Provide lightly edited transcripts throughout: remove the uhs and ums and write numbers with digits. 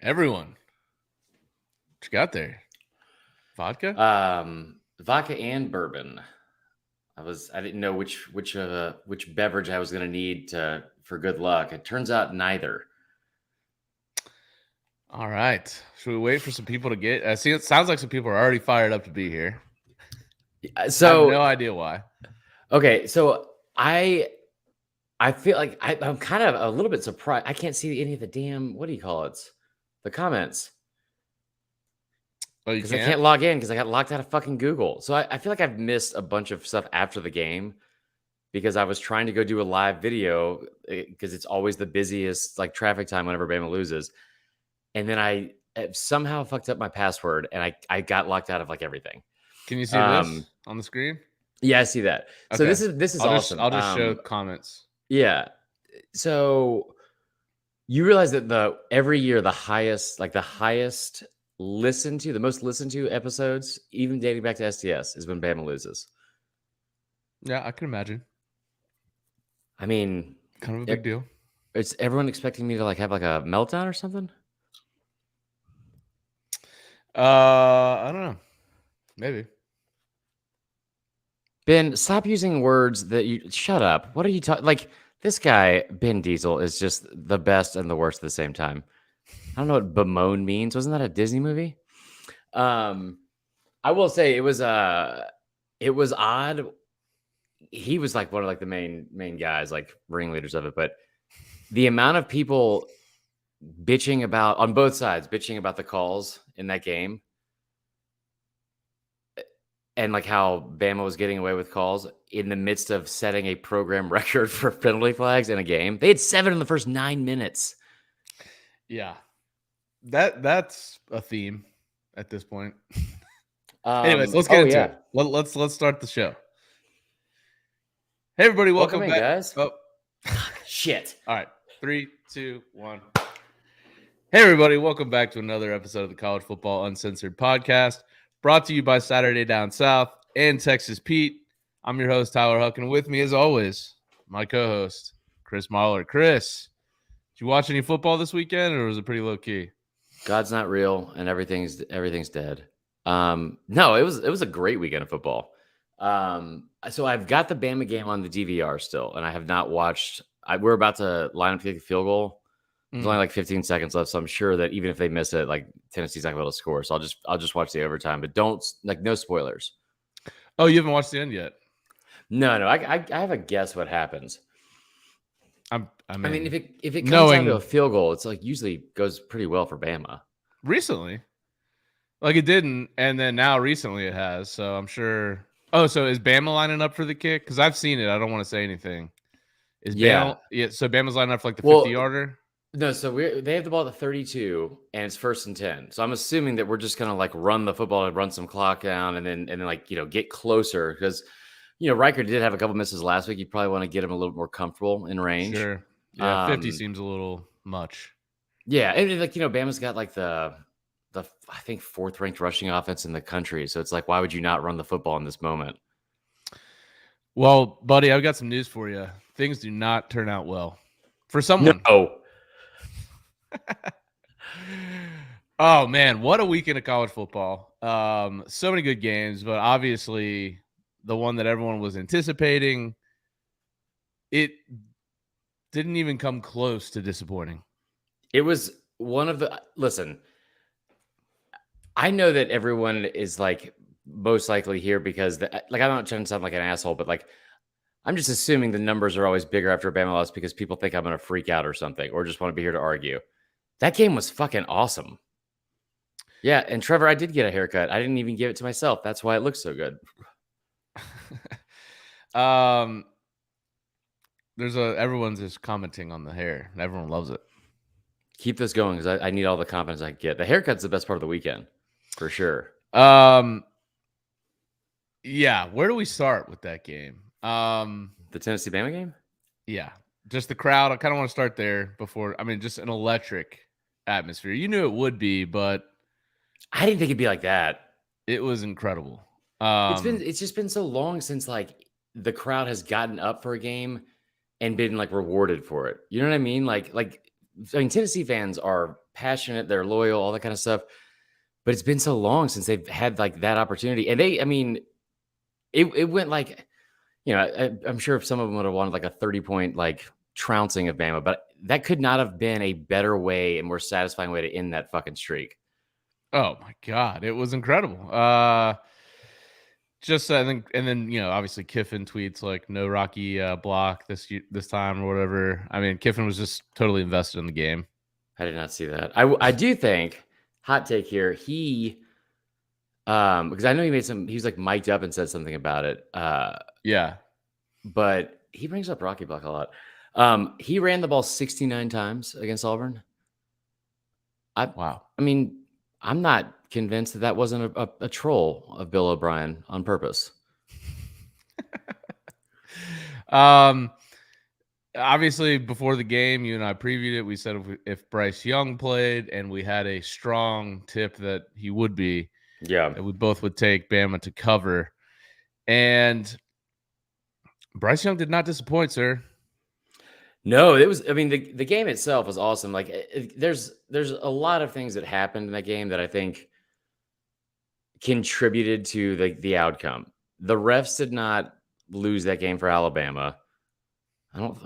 Everyone. What you got there? Vodka? Vodka and bourbon. I didn't know which beverage I was going to need for good luck. It turns out neither. All right. Should we wait for some people to get? See, it sounds like some people are already fired up to be here. So I have no idea why. Okay, so I feel like I'm kind of a little bit surprised. I can't see any of the damn, what do you call it? The comments. Oh, you Because I can't? can't log in because I got locked out of fucking Google. So I feel like I've missed a bunch of stuff after the game because I was trying to go do a live video because it's always the busiest like traffic time whenever Bama loses. And then I somehow fucked up my password and I got locked out of like everything. Can you see this on the screen? Yeah, I see that. So Okay. this is awesome. I'll just show comments. Yeah. So you realize that every year the highest listened to, the most listened to episodes, even dating back to STS, is when Bama loses. Yeah, I can imagine. I mean, kind of a big deal. It's everyone expecting me to like have like a meltdown or something. I don't know. Maybe. Ben, stop using words that you. Shut up. What are you talking? Like this guy, Ben Diesel, is just the best and the worst at the same time. I don't know what bemoan means. Wasn't that a Disney movie? I will say it was odd. He was like one of like the main guys, like ringleaders of it. But the amount of people bitching about on both sides, bitching about the calls in that game, and like how Bama was getting away with calls in the midst of setting a program record for penalty flags in a game. They had 7 in the first 9 minutes. Yeah, that's a theme at this point. Anyways, let's get into it. Let's start the show. Hey everybody, welcome in, back, guys. Oh shit! All right, 3, 2, 1. Hey everybody, welcome back to another episode of the College Football Uncensored podcast, brought to you by Saturday Down South and Texas Pete. I'm your host Tyler Huck, and with me, as always, my co-host Chris Marler. Chris, did you watch any football this weekend, or was it pretty low key? God's not real, and everything's dead. No, it was a great weekend of football. So I've got the Bama game on the DVR still, and I have not watched. We're about to line up to kick a field goal. There's only like 15 seconds left, so I'm sure that even if they miss it, like Tennessee's not going to be able to score. So I'll just watch the overtime, but don't like no spoilers. Oh, you haven't watched the end yet? No. I have a guess what happens. I mean, if it comes down to a field goal, it's like usually goes pretty well for Bama. Recently, like it didn't, and then now recently it has. So I'm sure. Oh, so is Bama lining up for the kick? Because I've seen it. I don't want to say anything. So Bama's lining up for like the 50-yarder. No, so they have the ball at the 32, and it's 1st and 10. So I'm assuming that we're just gonna like run the football and run some clock down, and then like get closer because Riker did have a couple misses last week. You probably want to get him a little more comfortable in range. Sure. Yeah, 50 seems a little much. Yeah, and like Bama's got like the I think 4th ranked rushing offense in the country. So it's like, why would you not run the football in this moment? Well, buddy, I've got some news for you. Things do not turn out well for someone. No. Oh man, what a weekend of college football. So many good games, but obviously the one that everyone was anticipating, it didn't even come close to disappointing. It was one of the listen. I know that everyone is like most likely here because I'm not trying to sound like an asshole, but like I'm just assuming the numbers are always bigger after a Bama loss because people think I'm going to freak out or something, or just want to be here to argue. That game was fucking awesome. Yeah, and Trevor, I did get a haircut. I didn't even give it to myself. That's why it looks so good. Everyone's just commenting on the hair, and everyone loves it. Keep this going because I need all the confidence I can get. The haircut's the best part of the weekend, for sure. Yeah, where do we start with that game? The Tennessee Bama game? Yeah, just the crowd. I kind of want to start there before. I mean, just an electric atmosphere. You knew it would be, but I didn't think it'd be like that. It was incredible. It's just been so long since like the crowd has gotten up for a game and been like rewarded for it. You know what I mean? Like I mean, Tennessee fans are passionate, they're loyal, all that kind of stuff. But it's been so long since they've had like that opportunity. And I mean, it went like, I'm sure if some of them would have wanted like a 30-point like trouncing of Bama, but that could not have been a better way and more satisfying way to end that fucking streak. Oh my God, it was incredible. Just I think, and then obviously Kiffin tweets like no Rocky block this time or whatever. I mean, Kiffin was just totally invested in the game. I did not see that. I do think, hot take here, because I know he was like mic'd up and said something about it. Yeah. But he brings up Rocky block a lot. He ran the ball 69 times against Auburn. Wow. I mean, I'm not convinced that wasn't a troll of Bill O'Brien on purpose. Obviously, before the game, you and I previewed it. We said if Bryce Young played, and we had a strong tip that he would be, that we both would take Bama to cover. And Bryce Young did not disappoint, sir. No, it was. I mean, the game itself was awesome. Like, there's a lot of things that happened in that game that I think contributed to the outcome. The refs did not lose that game for Alabama.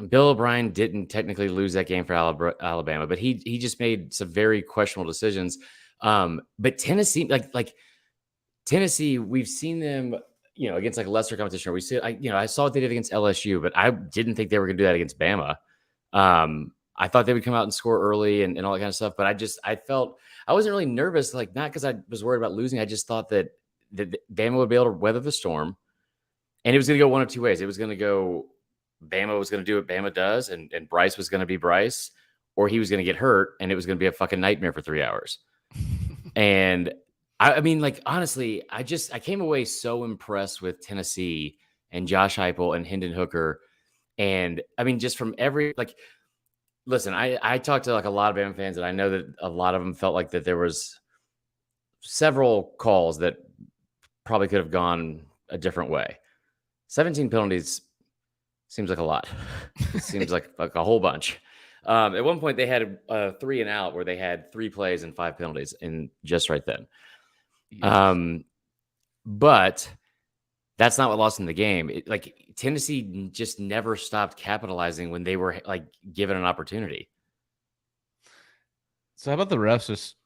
Bill O'Brien didn't technically lose that game for Alabama, but he just made some very questionable decisions. But Tennessee, like Tennessee, we've seen them, against like lesser competition. I saw what they did against LSU, but I didn't think they were going to do that against Bama. I thought they would come out and score early and all that kind of stuff. But I felt I wasn't really nervous, like not because I was worried about losing. I just thought that Bama would be able to weather the storm, and it was going to go one of two ways. It was going to go. Bama was going to do what Bama does, and Bryce was going to be Bryce, or he was going to get hurt, and it was going to be a fucking nightmare for 3 hours. And I mean, like, honestly, I came away so impressed with Tennessee and Josh Heupel and Hendon Hooker. And I mean, just from listen, I talked to like a lot of Bama fans, and I know that a lot of them felt like that there was several calls that probably could have gone a different way. 17 penalties seems like a lot. Seems like a whole bunch. At one point, they had a 3 and out where they had 3 plays and 5 penalties, and just right then. Yes. But that's not what lost in the game. Tennessee just never stopped capitalizing when they were like given an opportunity. So how about the refs just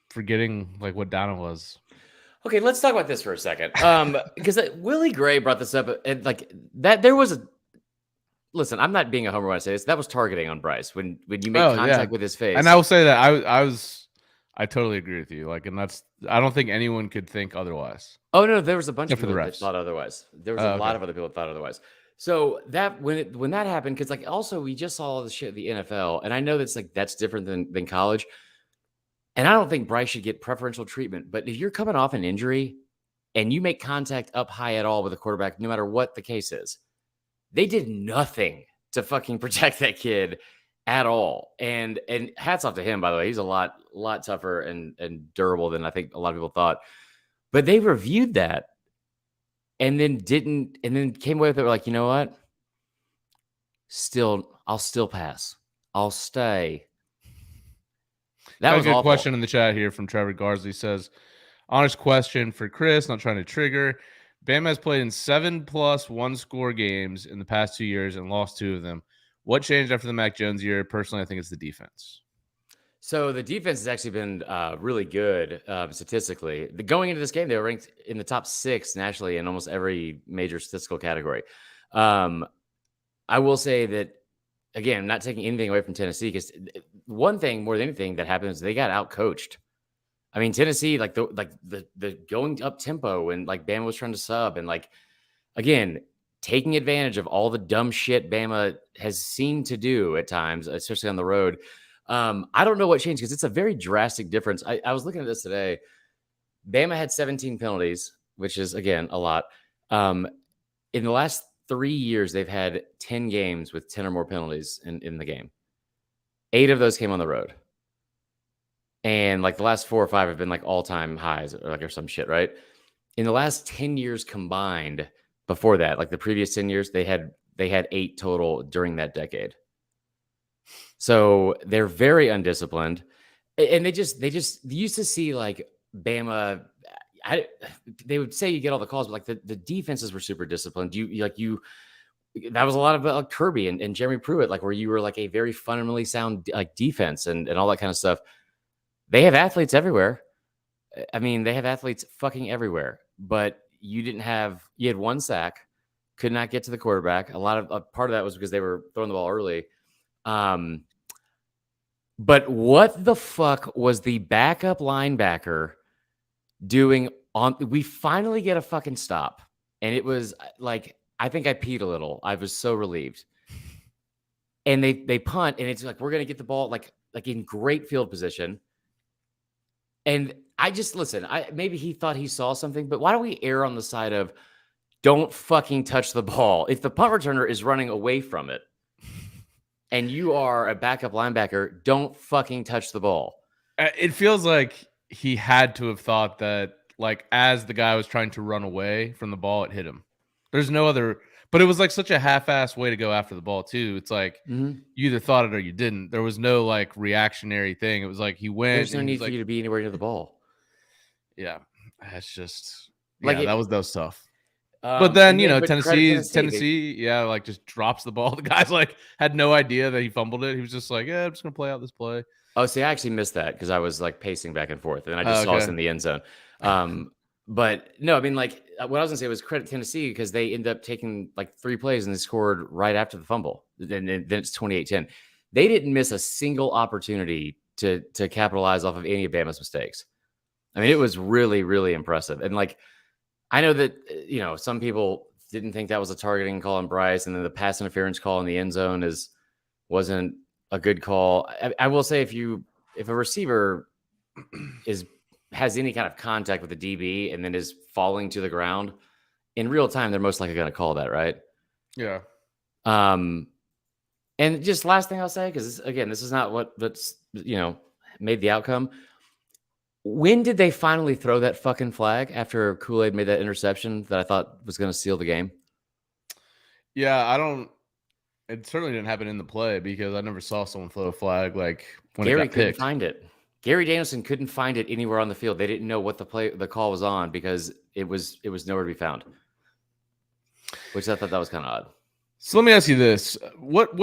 forgetting like what down it was? Okay, let's talk about this for a second. Because Willie Gray brought this up, and like that there was a. Listen, I'm not being a homer when I say this. That was targeting on Bryce when you make contact with his face. And I will say that I totally agree with you. Like, and I don't think anyone could think otherwise. Oh no, there was a bunch of people that thought otherwise. There was a lot of other people that thought otherwise. So that when that happened, because like also we just saw all the shit at the NFL, and I know that's different than college. And I don't think Bryce should get preferential treatment. But if you're coming off an injury and you make contact up high at all with a quarterback, no matter what the case is, they did nothing to fucking protect that kid at all. And hats off to him, by the way. He's a lot tougher and durable than I think a lot of people thought. But they reviewed that and then came away with it like, you know what? I'll still pass. I'll stay. That was a good question in the chat here from Trevor Garsley. Says, honest question for Chris, not trying to trigger. Bama has played in 7+ one-score games in the past 2 years and lost 2 of them. What changed after the Mac Jones year? Personally, I think it's the defense. So the defense has actually been really good statistically. Going into this game, they were ranked in the top 6 nationally in almost every major statistical category. I will say that, again, I'm not taking anything away from Tennessee, because one thing more than anything that happened is they got out-coached. I mean, Tennessee, like the going up tempo when like Bama was trying to sub, and like, again, taking advantage of all the dumb shit Bama has seemed to do at times, especially on the road. I don't know what changed, because it's a very drastic difference. I was looking at this today. Bama had 17 penalties, which is, again, a lot. In the last 3 years, they've had 10 games with 10 or more penalties in the game. 8 of those came on the road. And like the last 4 or 5 have been like all-time highs or some shit, right? In the last 10 years combined, before that, like the previous 10 years, they had 8 total during that decade. So they're very undisciplined. And they just used to see like Bama. They would say you get all the calls, but like the defenses were super disciplined. That was a lot of Kirby and Jeremy Pruitt, like where you were like a very fundamentally sound like defense and all that kind of stuff. They have athletes everywhere. I mean, they have athletes fucking everywhere, but you had one sack, could not get to the quarterback. A part of that was because they were throwing the ball early. But what the fuck was the backup linebacker doing we finally get a fucking stop. And it was like, I think I peed a little. I was so relieved. And they punt, and it's like, we're going to get the ball like in great field position. And I just, listen, maybe he thought he saw something, but why don't we err on the side of don't fucking touch the ball? If the punt returner is running away from it and you are a backup linebacker, don't fucking touch the ball. It feels like he had to have thought that, like, as the guy was trying to run away from the ball, it hit him. There's no other, but it was like such a half-assed way to go after the ball too. It's like you either thought it or you didn't. There was no like reactionary thing. It was like he went. There's no need for you to be anywhere near the ball. Yeah, that's just like that was tough. But then Tennessee, yeah, like just drops the ball. The guy's like had no idea that he fumbled it. He was just like, yeah, I'm just gonna play out this play. Oh, see, I actually missed that because I was like pacing back and forth, and I just saw us in the end zone. But no, I mean, like what I was gonna say was credit Tennessee because they ended up taking like 3 plays and they scored right after the fumble. Then it's 28-10. They didn't miss a single opportunity to capitalize off of any of Bama's mistakes. I mean, it was really, really impressive. And like, I know that some people didn't think that was a targeting call on Bryce, and then the pass interference call in the end zone wasn't a good call. I will say if a receiver has any kind of contact with the DB and then is falling to the ground in real time, they're most likely going to call that, right? Yeah. And just last thing I'll say, because this is not that's made the outcome. When did they finally throw that fucking flag after Kool-Aid made that interception that I thought was going to seal the game? Yeah, it certainly didn't happen in the play because I never saw someone throw a flag like when Gary it got couldn't picked. find it. Gary Danielson couldn't find it anywhere on the field. They didn't know what the call was on because it was nowhere to be found. Which I thought that was kind of odd. So let me ask you this: what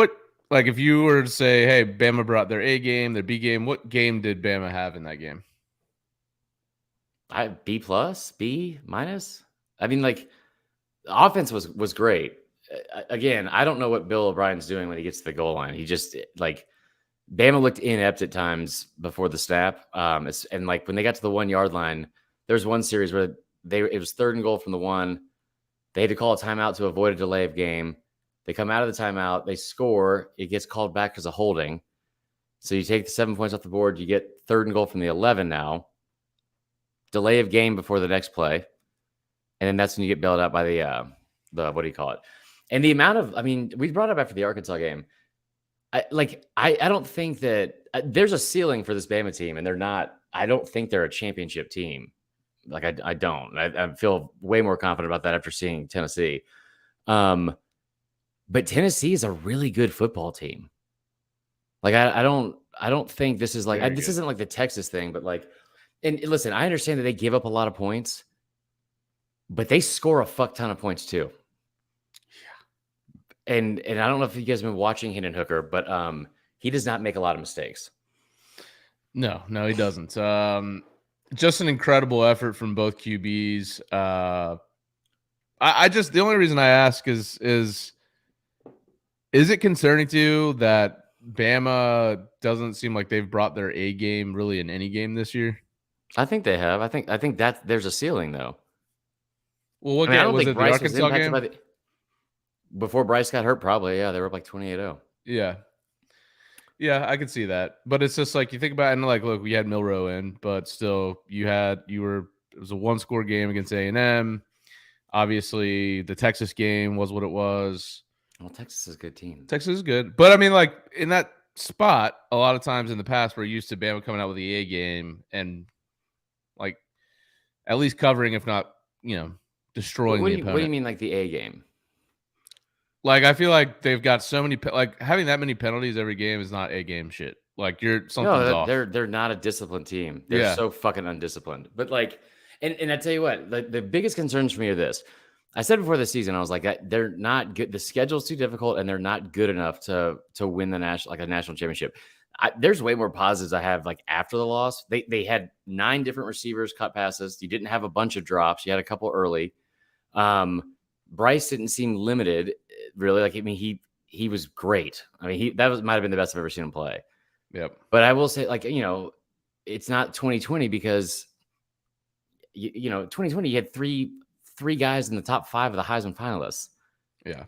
like if you were to say, hey, Bama brought their A game, their B game, what game did Bama have in that game? B+, B-. I mean, like, the offense was great. Again, I don't know what Bill O'Brien's doing when he gets to the goal line. He just like Bama looked inept at times before the snap. And like when they got to the 1 yard line, there's one series where it was 3rd and goal from the 1. They had to call a timeout to avoid a delay of game. They come out of the timeout, they score, it gets called back as a holding. So you take the 7 points off the board, you get 3rd and goal from the 11 now. Delay of game before the next play. And then that's when you get bailed out by the what do you call it? And the amount of, I mean, we brought up after the Arkansas game. I don't think that there's a ceiling for this Bama team, and they're not. I don't think they're a championship team. Like I don't. I feel way more confident about that after seeing Tennessee. But Tennessee is a really good football team. Like I don't think this is like this isn't like the Texas thing, but like, and listen, I understand that they give up a lot of points, but they score a fuck ton of points too. And I don't know if you guys have been watching Hendon Hooker, but he does not make a lot of mistakes. No, he doesn't. Just an incredible effort from both QBs. I just, the only reason I ask is it concerning to you that Bama doesn't seem like they've brought their A game really in any game this year? I think they have. I think that there's a ceiling though. Well, what game was it? The Arkansas game? Before Bryce got hurt, probably. Yeah, they were up like 28-0. Yeah, I could see that. But it's just like you think about it, and like, look, we had Milroe in, but still, it was a 1-score game against A&M. Obviously, the Texas game was what it was. Well, Texas is a good team. Texas is good. But I mean, like, in that spot, a lot of times in the past, we're used to Bama coming out with the A game and like at least covering, if not, destroying the opponent. What do you mean like the A game? Like, I feel like they've got so many like having that many penalties every game is not a game shit. Like something's No, off. they're not a disciplined team. They're Yeah. so fucking undisciplined. But like, and I tell you what, the biggest concerns for me are this. I said before the season, I was like, they're not good. The schedule's too difficult, and they're not good enough to win the national championship. There's way more positives I have like after the loss. They had 9 different receivers cut passes. You didn't have a bunch of drops. You had a couple early. Bryce didn't seem limited really. Like, I mean, he was great. I mean, might have been the best I've ever seen him play. Yep. But I will say, like, it's not 2020 because you know 2020 you had three guys in the top 5 of the Heisman finalists. Yeah.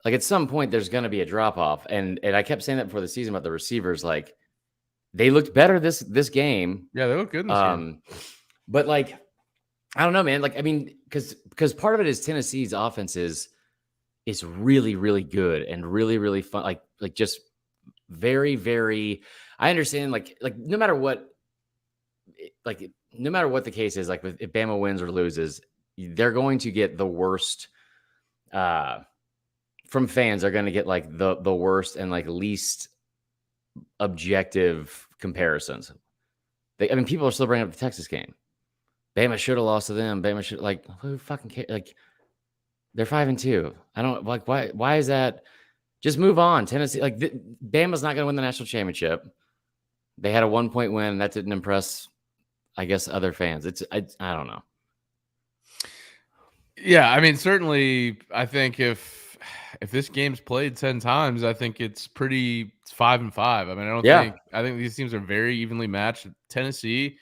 Like, at some point there's going to be a drop off, and I kept saying that before the season about the receivers. Like, they looked better this game. Yeah, they look good in this game. But like, I don't know, man. Like, I mean, because part of it is Tennessee's offense is really, really good and really, really fun. Like just very, very. I understand. Like no matter what the case is, like if Bama wins or loses, they're going to get the worst. From fans, they're going to get like the worst and like least objective comparisons. I mean, people are still bringing up the Texas game. Bama should have lost to them. Bama should, like, who fucking cares? Like, they're 5-2. I don't like why is that? Just move on. Tennessee, like, Bama's not going to win the national championship. They had a 1-point win, and that didn't impress, I guess, other fans. I don't know. Yeah, I mean, certainly, I think if this game's played 10 times, I think it's 5-5. I mean, I think these teams are very evenly matched. Tennessee,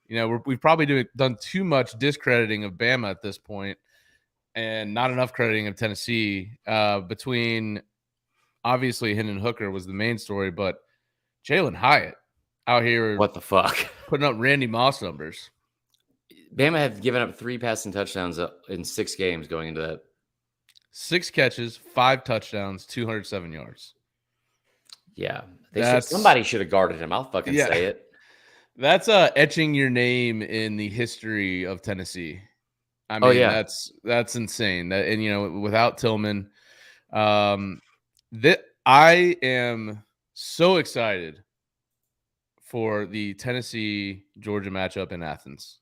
you know, we've probably done too much discrediting of Bama at this point, and not enough crediting of Tennessee. Between obviously Hendon Hooker was the main story, but Jalen Hyatt out here, what the fuck, putting up Randy Moss numbers. Bama had given up 3 passing touchdowns in 6 games going into that. 6 catches, 5 touchdowns, 207 yards. Yeah, somebody should have guarded him. I'll fucking say it. That's etching your name in the history of Tennessee. I mean, that's insane. And you know, without Tillman, that I am so excited for the Tennessee-Georgia matchup in Athens.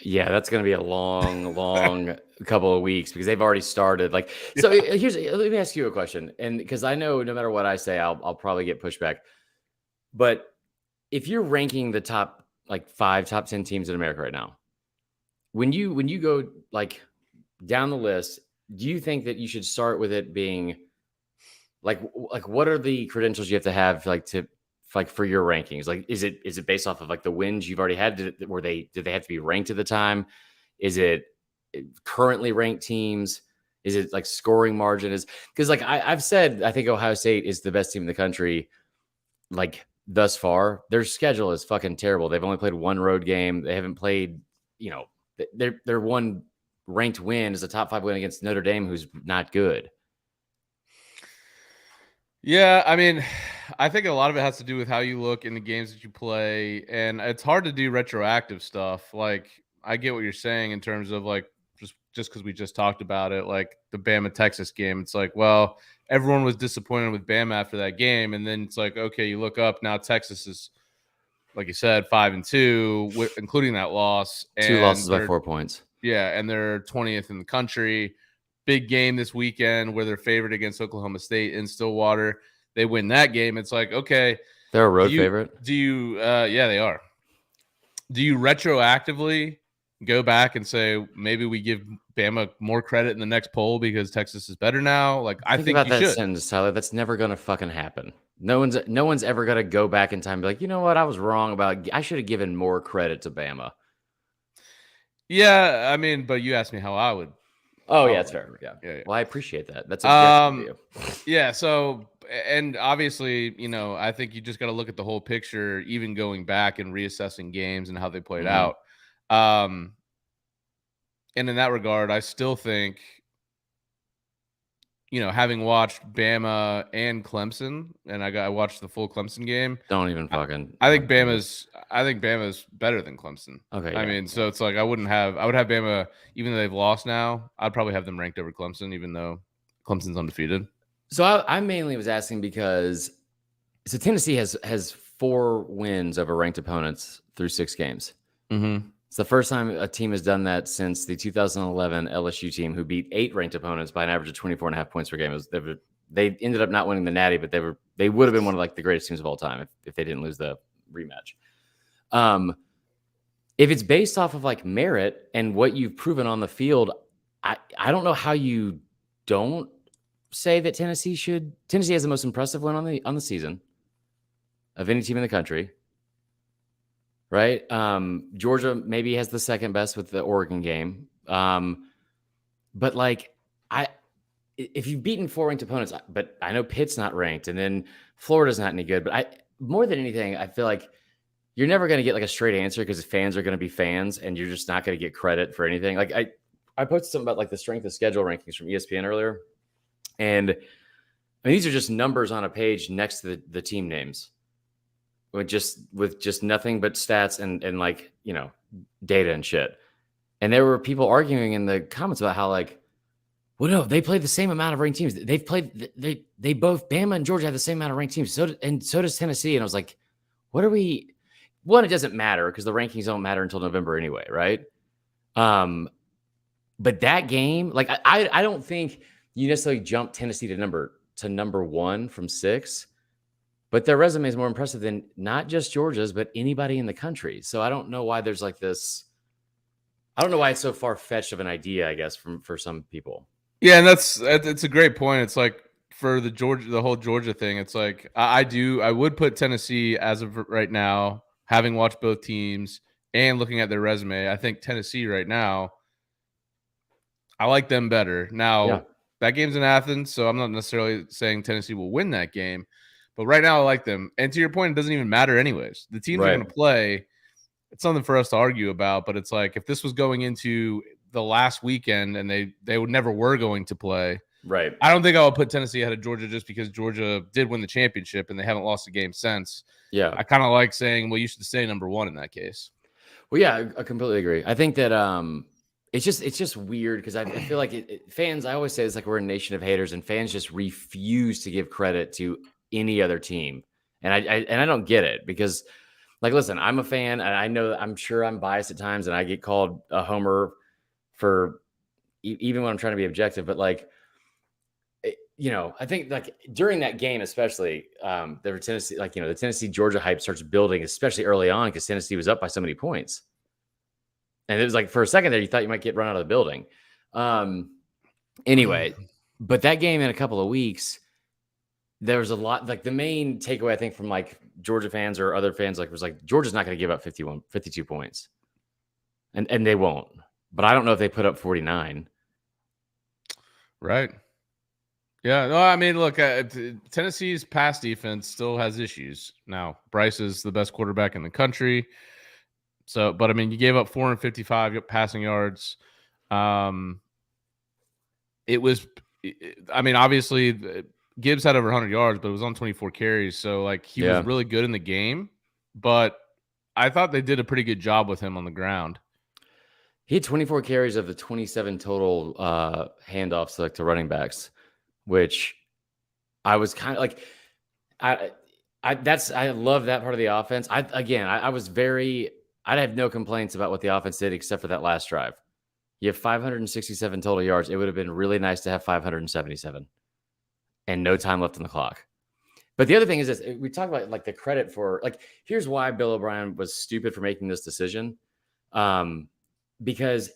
Yeah, that's going to be a long couple of weeks because they've already started. Like, so let me ask you a question, and because I know no matter what I say, I'll probably get pushback. But if you're ranking the top 10 teams in America right now, when you go like down the list, do you think that you should start with it being like what are the credentials you have to have for your rankings? Like, is it based off of like the wins you've already had? Did they have to be ranked at the time? Is it currently ranked teams? Is it like scoring margin? Because like I've said, I think Ohio State is the best team in the country. Like, thus far, their schedule is fucking terrible. They've only played 1 road game. They haven't played, you know, their one ranked win is a top 5 win against Notre Dame, who's not good. Yeah, I mean, I think a lot of it has to do with how you look in the games that you play, and it's hard to do retroactive stuff. Like, I get what you're saying in terms of like just because we just talked about it, like the Bama Texas game. It's like, well, everyone was disappointed with Bama after that game, and then it's like, okay, you look up now, Texas is, like you said, 5-2, including that loss. 2 losses by 4 points. Yeah, and they're 20th in the country. Big game this weekend where they're favored against Oklahoma State in Stillwater. They win that game. It's like, okay, they're a road favorite. Do you? Yeah, they are. Do you retroactively go back and say maybe we give Bama more credit in the next poll because Texas is better now? Like, I think about you that should. Sentence, Tyler. That's never gonna fucking happen. No one's ever gonna go back in time and be like, you know what, I was wrong about. I should have given more credit to Bama. Yeah, I mean, but you asked me how I would. Oh, yeah, it's fair. Yeah. Well, I appreciate that. That's objective of you. Yeah. So, and obviously, you know, I think you just got to look at the whole picture, even going back and reassessing games and how they played out. And in that regard, I still think, you know, having watched Bama and Clemson, and I watched the full Clemson game. Don't even fucking. I think Bama's better than Clemson. Okay. I mean, so it's like I would have Bama, even though they've lost now. I'd probably have them ranked over Clemson, even though Clemson's undefeated. So I mainly was asking because Tennessee has 4 wins over ranked opponents through 6 games. Mm-hmm. It's the first time a team has done that since the 2011 LSU team, who beat 8 ranked opponents by an average of 24.5 points per game. They ended up not winning the Natty, but they would have been one of like the greatest teams of all time if they didn't lose the rematch. If it's based off of like merit and what you've proven on the field, I don't know how you don't say that Tennessee has the most impressive win on the season of any team in the country. Right? Georgia maybe has the second best with the Oregon game. But like if you've beaten 4 ranked opponents, but I know Pitt's not ranked, and then Florida's not any good. But more than anything, I feel like you're never going to get like a straight answer because fans are going to be fans, and you're just not going to get credit for anything. Like I posted something about like the strength of schedule rankings from ESPN earlier, and I mean, these are just numbers on a page next to the team names. With just nothing but stats and like, you know, data and shit. And there were people arguing in the comments about how like, well, no, they played the same amount of ranked teams. They both Bama and Georgia have the same amount of ranked teams. So does Tennessee. And I was like, what are we? One, it doesn't matter because the rankings don't matter until November anyway, right? But that game, like I don't think you necessarily jump Tennessee to number 1 from 6. But their resume is more impressive than not just Georgia's, but anybody in the country. So I don't know why there's like this. I don't know why it's so far-fetched of an idea, I guess, for some people. Yeah, and it's a great point. It's like for the whole Georgia thing, it's like I would put Tennessee as of right now, having watched both teams and looking at their resume. I think Tennessee right now, I like them better. Now, that game's in Athens, so I'm not necessarily saying Tennessee will win that game. But right now, I like them. And to your point, it doesn't even matter anyways. The teams are going to play. It's something for us to argue about. But it's like if this was going into the last weekend and they would never were going to play. Right. I don't think I would put Tennessee ahead of Georgia just because Georgia did win the championship and they haven't lost a game since. Yeah. I kind of like saying, well, you should stay number 1 in that case. Well, yeah, I completely agree. I think that it's just weird because I feel like fans, I always say it's like we're a nation of haters and fans just refuse to give credit to any other team. And I don't get it because like, listen, I'm a fan and I know I'm sure I'm biased at times and I get called a homer for even when I'm trying to be objective, but like, you know, I think like during that game, especially there were Tennessee, like, you know, the Tennessee Georgia hype starts building, especially early on because Tennessee was up by so many points. And it was like for a second there, you thought you might get run out of the building. Anyway, but that game in a couple of weeks, there was a lot, like the main takeaway, I think, from like Georgia fans or other fans, like was like, Georgia's not going to give up 52 points. And they won't. But I don't know if they put up 49. Right. Yeah. No, I mean, look, Tennessee's pass defense still has issues. Now, Bryce is the best quarterback in the country. So, but I mean, you gave up 455 passing yards. It was, I mean, obviously Gibbs had over 100 yards, but it was on 24 carries. So, like, he was really good in the game. But I thought they did a pretty good job with him on the ground. He had 24 carries of the 27 total handoffs like to running backs, which I was kind of like, I love that part of the offense. I have no complaints about what the offense did except for that last drive. You have 567 total yards. It would have been really nice to have 577 and no time left on the clock. But the other thing is this, we talk about like the credit for like, here's why Bill O'Brien was stupid for making this decision. Because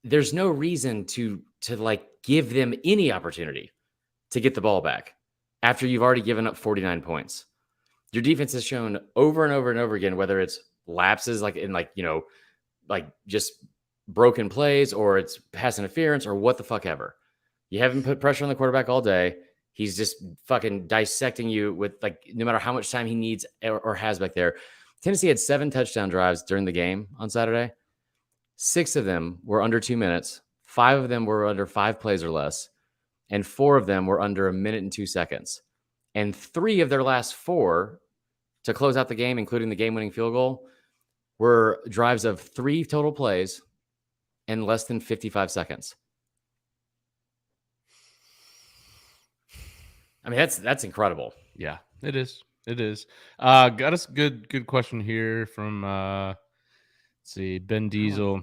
there's no reason to like give them any opportunity to get the ball back after you've already given up 49 points. Your defense has shown over and over and over again, whether it's lapses, like in like, you know, like just broken plays or it's pass interference or what the fuck ever. You haven't put pressure on the quarterback all day. He's just fucking dissecting you with like, no matter how much time he needs or has back there. Tennessee had 7 touchdown drives during the game on Saturday. 6 of them were under 2 minutes. 5 of them were under 5 plays or less. And 4 of them were under 1 minute and 2 seconds. And 3 of their last 4 to close out the game, including the game-winning field goal, were drives of 3 total plays in less than 55 seconds. I mean, that's incredible. Yeah, it is. It is. Got us good question here from let's see, Ben Diesel.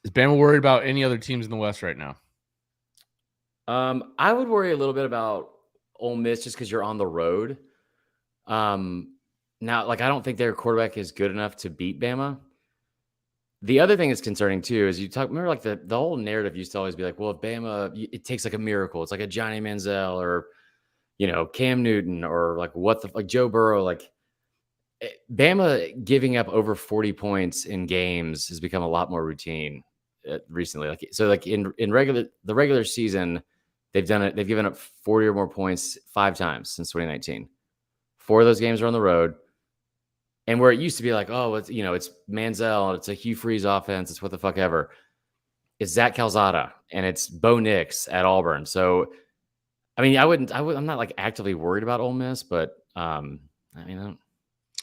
Is Bama worried about any other teams in the West right now? I would worry a little bit about Ole Miss just because you're on the road. Now, like, I don't think their quarterback is good enough to beat Bama. The other thing that's concerning too is remember, like, the whole narrative used to always be like, well, if Bama, it takes like a miracle. It's like a Johnny Manziel or, Cam Newton or like Joe Burrow. Like, Bama giving up over 40 points in games has become a lot more routine recently. Like in the regular season, they've done it. They've given up 40 or more points 5 times since 2019. 4 of those games are on the road. And where it used to be like, oh, it's Manziel, it's a Hugh Freeze offense, it's what the fuck ever. It's Zach Calzada and it's Bo Nix at Auburn. So, I mean, I'm not like actively worried about Ole Miss, but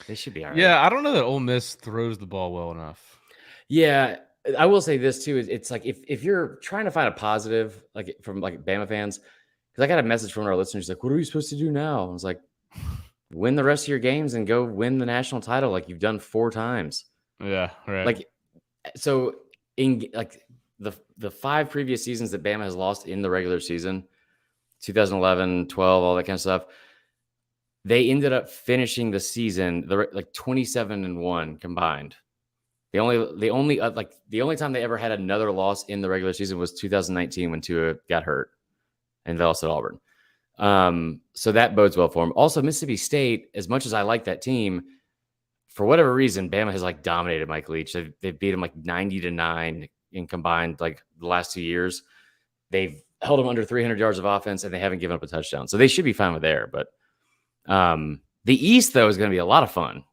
they should be all right. Yeah, I don't know that Ole Miss throws the ball well enough. Yeah, I will say this too. It's like if you're trying to find a positive, like from like Bama fans, because I got a message from our listeners like, what are we supposed to do now? I was like, win the rest of your games and go win the national title like you've done 4 times. Yeah, right. Like, so in like the 5 previous seasons that Bama has lost in the regular season, 2011, 12, all that kind of stuff, they ended up finishing the season like 27-1 combined. The only time they ever had another loss in the regular season was 2019 when Tua got hurt and they lost at Auburn. So that bodes well for them. Also, Mississippi State, as much as I like that team, for whatever reason, Bama has like dominated Mike Leach. They've beat him like 90-9 in combined like the last 2 years. They've held him under 300 yards of offense and they haven't given up a touchdown. So they should be fine with there. But the East, though, is going to be a lot of fun.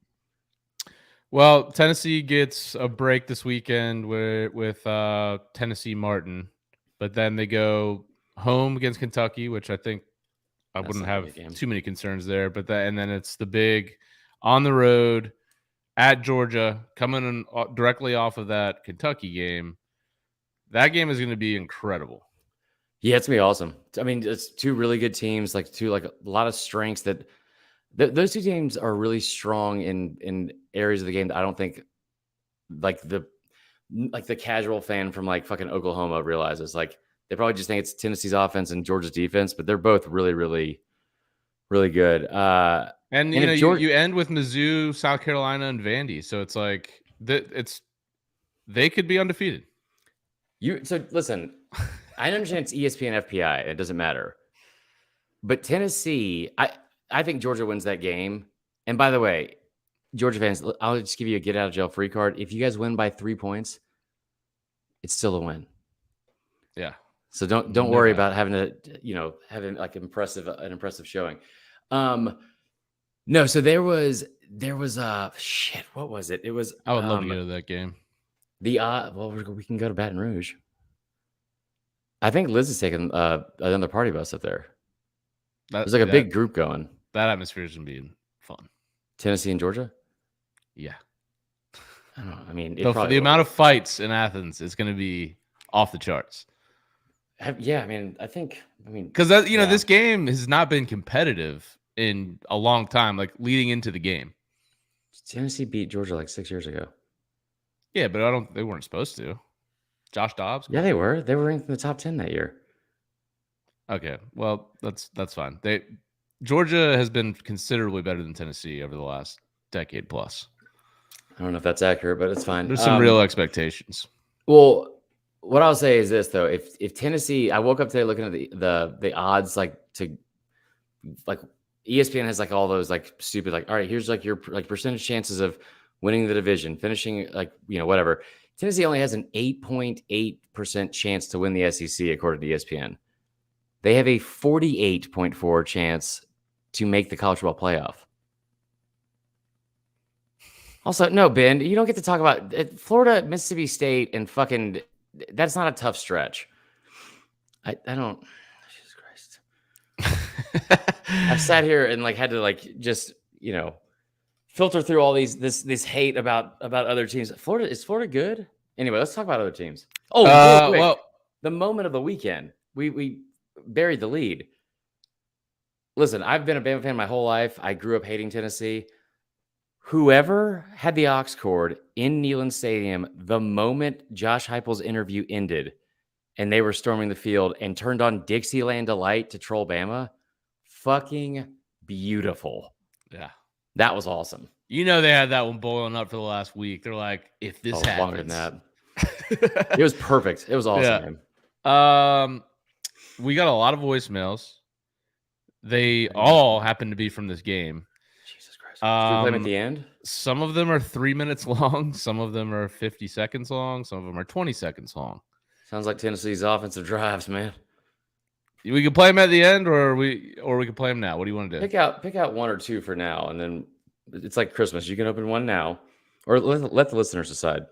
Well, Tennessee gets a break this weekend with Tennessee Martin, but then they go home against Kentucky, which I think I wouldn't have too many concerns there. But and then it's the big on the road at Georgia, coming in directly off of that Kentucky game. That game is going to be incredible. Yeah, it's going to be awesome. I mean, it's 2 really good teams, like a lot of strengths that those 2 teams are really strong in areas of the game that I don't think like the casual fan from like fucking Oklahoma realizes. Like, they probably just think it's Tennessee's offense and Georgia's defense, but they're both really, really, really good. And you end with Mizzou, South Carolina, and Vandy, so it's like they could be undefeated. So listen, I understand it's ESPN FPI. It doesn't matter, but Tennessee, I think Georgia wins that game. And by the way, Georgia fans, I'll just give you a get out of jail free card. If you guys win by 3 points, it's still a win. Yeah. So don't worry about having to, having like an impressive showing. No, so there was shit. What was it? It was. I would love to go to that game. Well, we can go to Baton Rouge. I think Liz is taking another party bus up there. There's like a big group going. That atmosphere is gonna be fun. Tennessee and Georgia. Yeah. I don't know. I mean, the amount of fights in Athens is going to be off the charts. Yeah, I mean, because this game has not been competitive in a long time, like leading into the game. Tennessee beat Georgia like 6 years ago. Yeah, but they weren't supposed to. Josh Dobbs. Yeah, they were. They were ranked in the top 10 that year. Okay, well, that's fine. Georgia has been considerably better than Tennessee over the last decade plus. I don't know if that's accurate, but it's fine. There's some real expectations. Well, what I'll say is this though: if Tennessee, I woke up today looking at the odds, like ESPN has like all those like stupid like, all right, here's like your like percentage chances of winning the division, finishing like whatever. Tennessee only has an 8.8% chance to win the SEC according to ESPN. They have a 48.4 chance to make the college football playoff. Also, no, Ben, you don't get to talk about Florida, Mississippi State, and fucking. That's not a tough stretch. I don't. Jesus Christ. I've sat here and like had to like just filter through all this hate about other teams. Is Florida good? Anyway, let's talk about other teams. Oh, well, the moment of the weekend. We buried the lead. listen, I've been a Bama fan my whole life. I grew up hating Tennessee. Whoever had the aux cord in Neyland Stadium the moment Josh Heupel's interview ended and they were storming the field and turned on Dixieland Delight to troll Bama, fucking beautiful. Yeah. That was awesome. You know they had that one boiling up for the last week. They're like, if this happens. Longer than that. It was perfect. It was awesome, man. We got a lot of voicemails. They all happen to be from this game. Jesus Christ. Should we play them at the end? Some of them are 3 minutes long. Some of them are 50 seconds long. Some of them are 20 seconds long. Sounds like Tennessee's offensive drives, man. We can play them at the end, or we can play them now. What do you want to do? Pick out one or two for now, and then it's like Christmas. You can open one now, or let the listeners decide.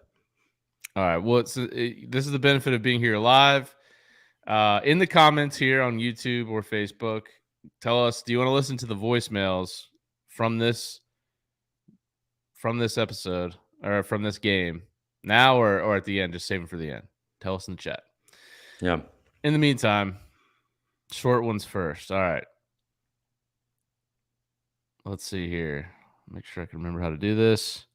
All right. Well, this is the benefit of being here live. In the comments here on YouTube or Facebook, tell us, do you want to listen to the voicemails from this episode or from this game now or at the end? Just save them for the end. Tell us in the chat. Yeah. In the meantime, short ones first. All right. Let's see here. Make sure I can remember how to do this.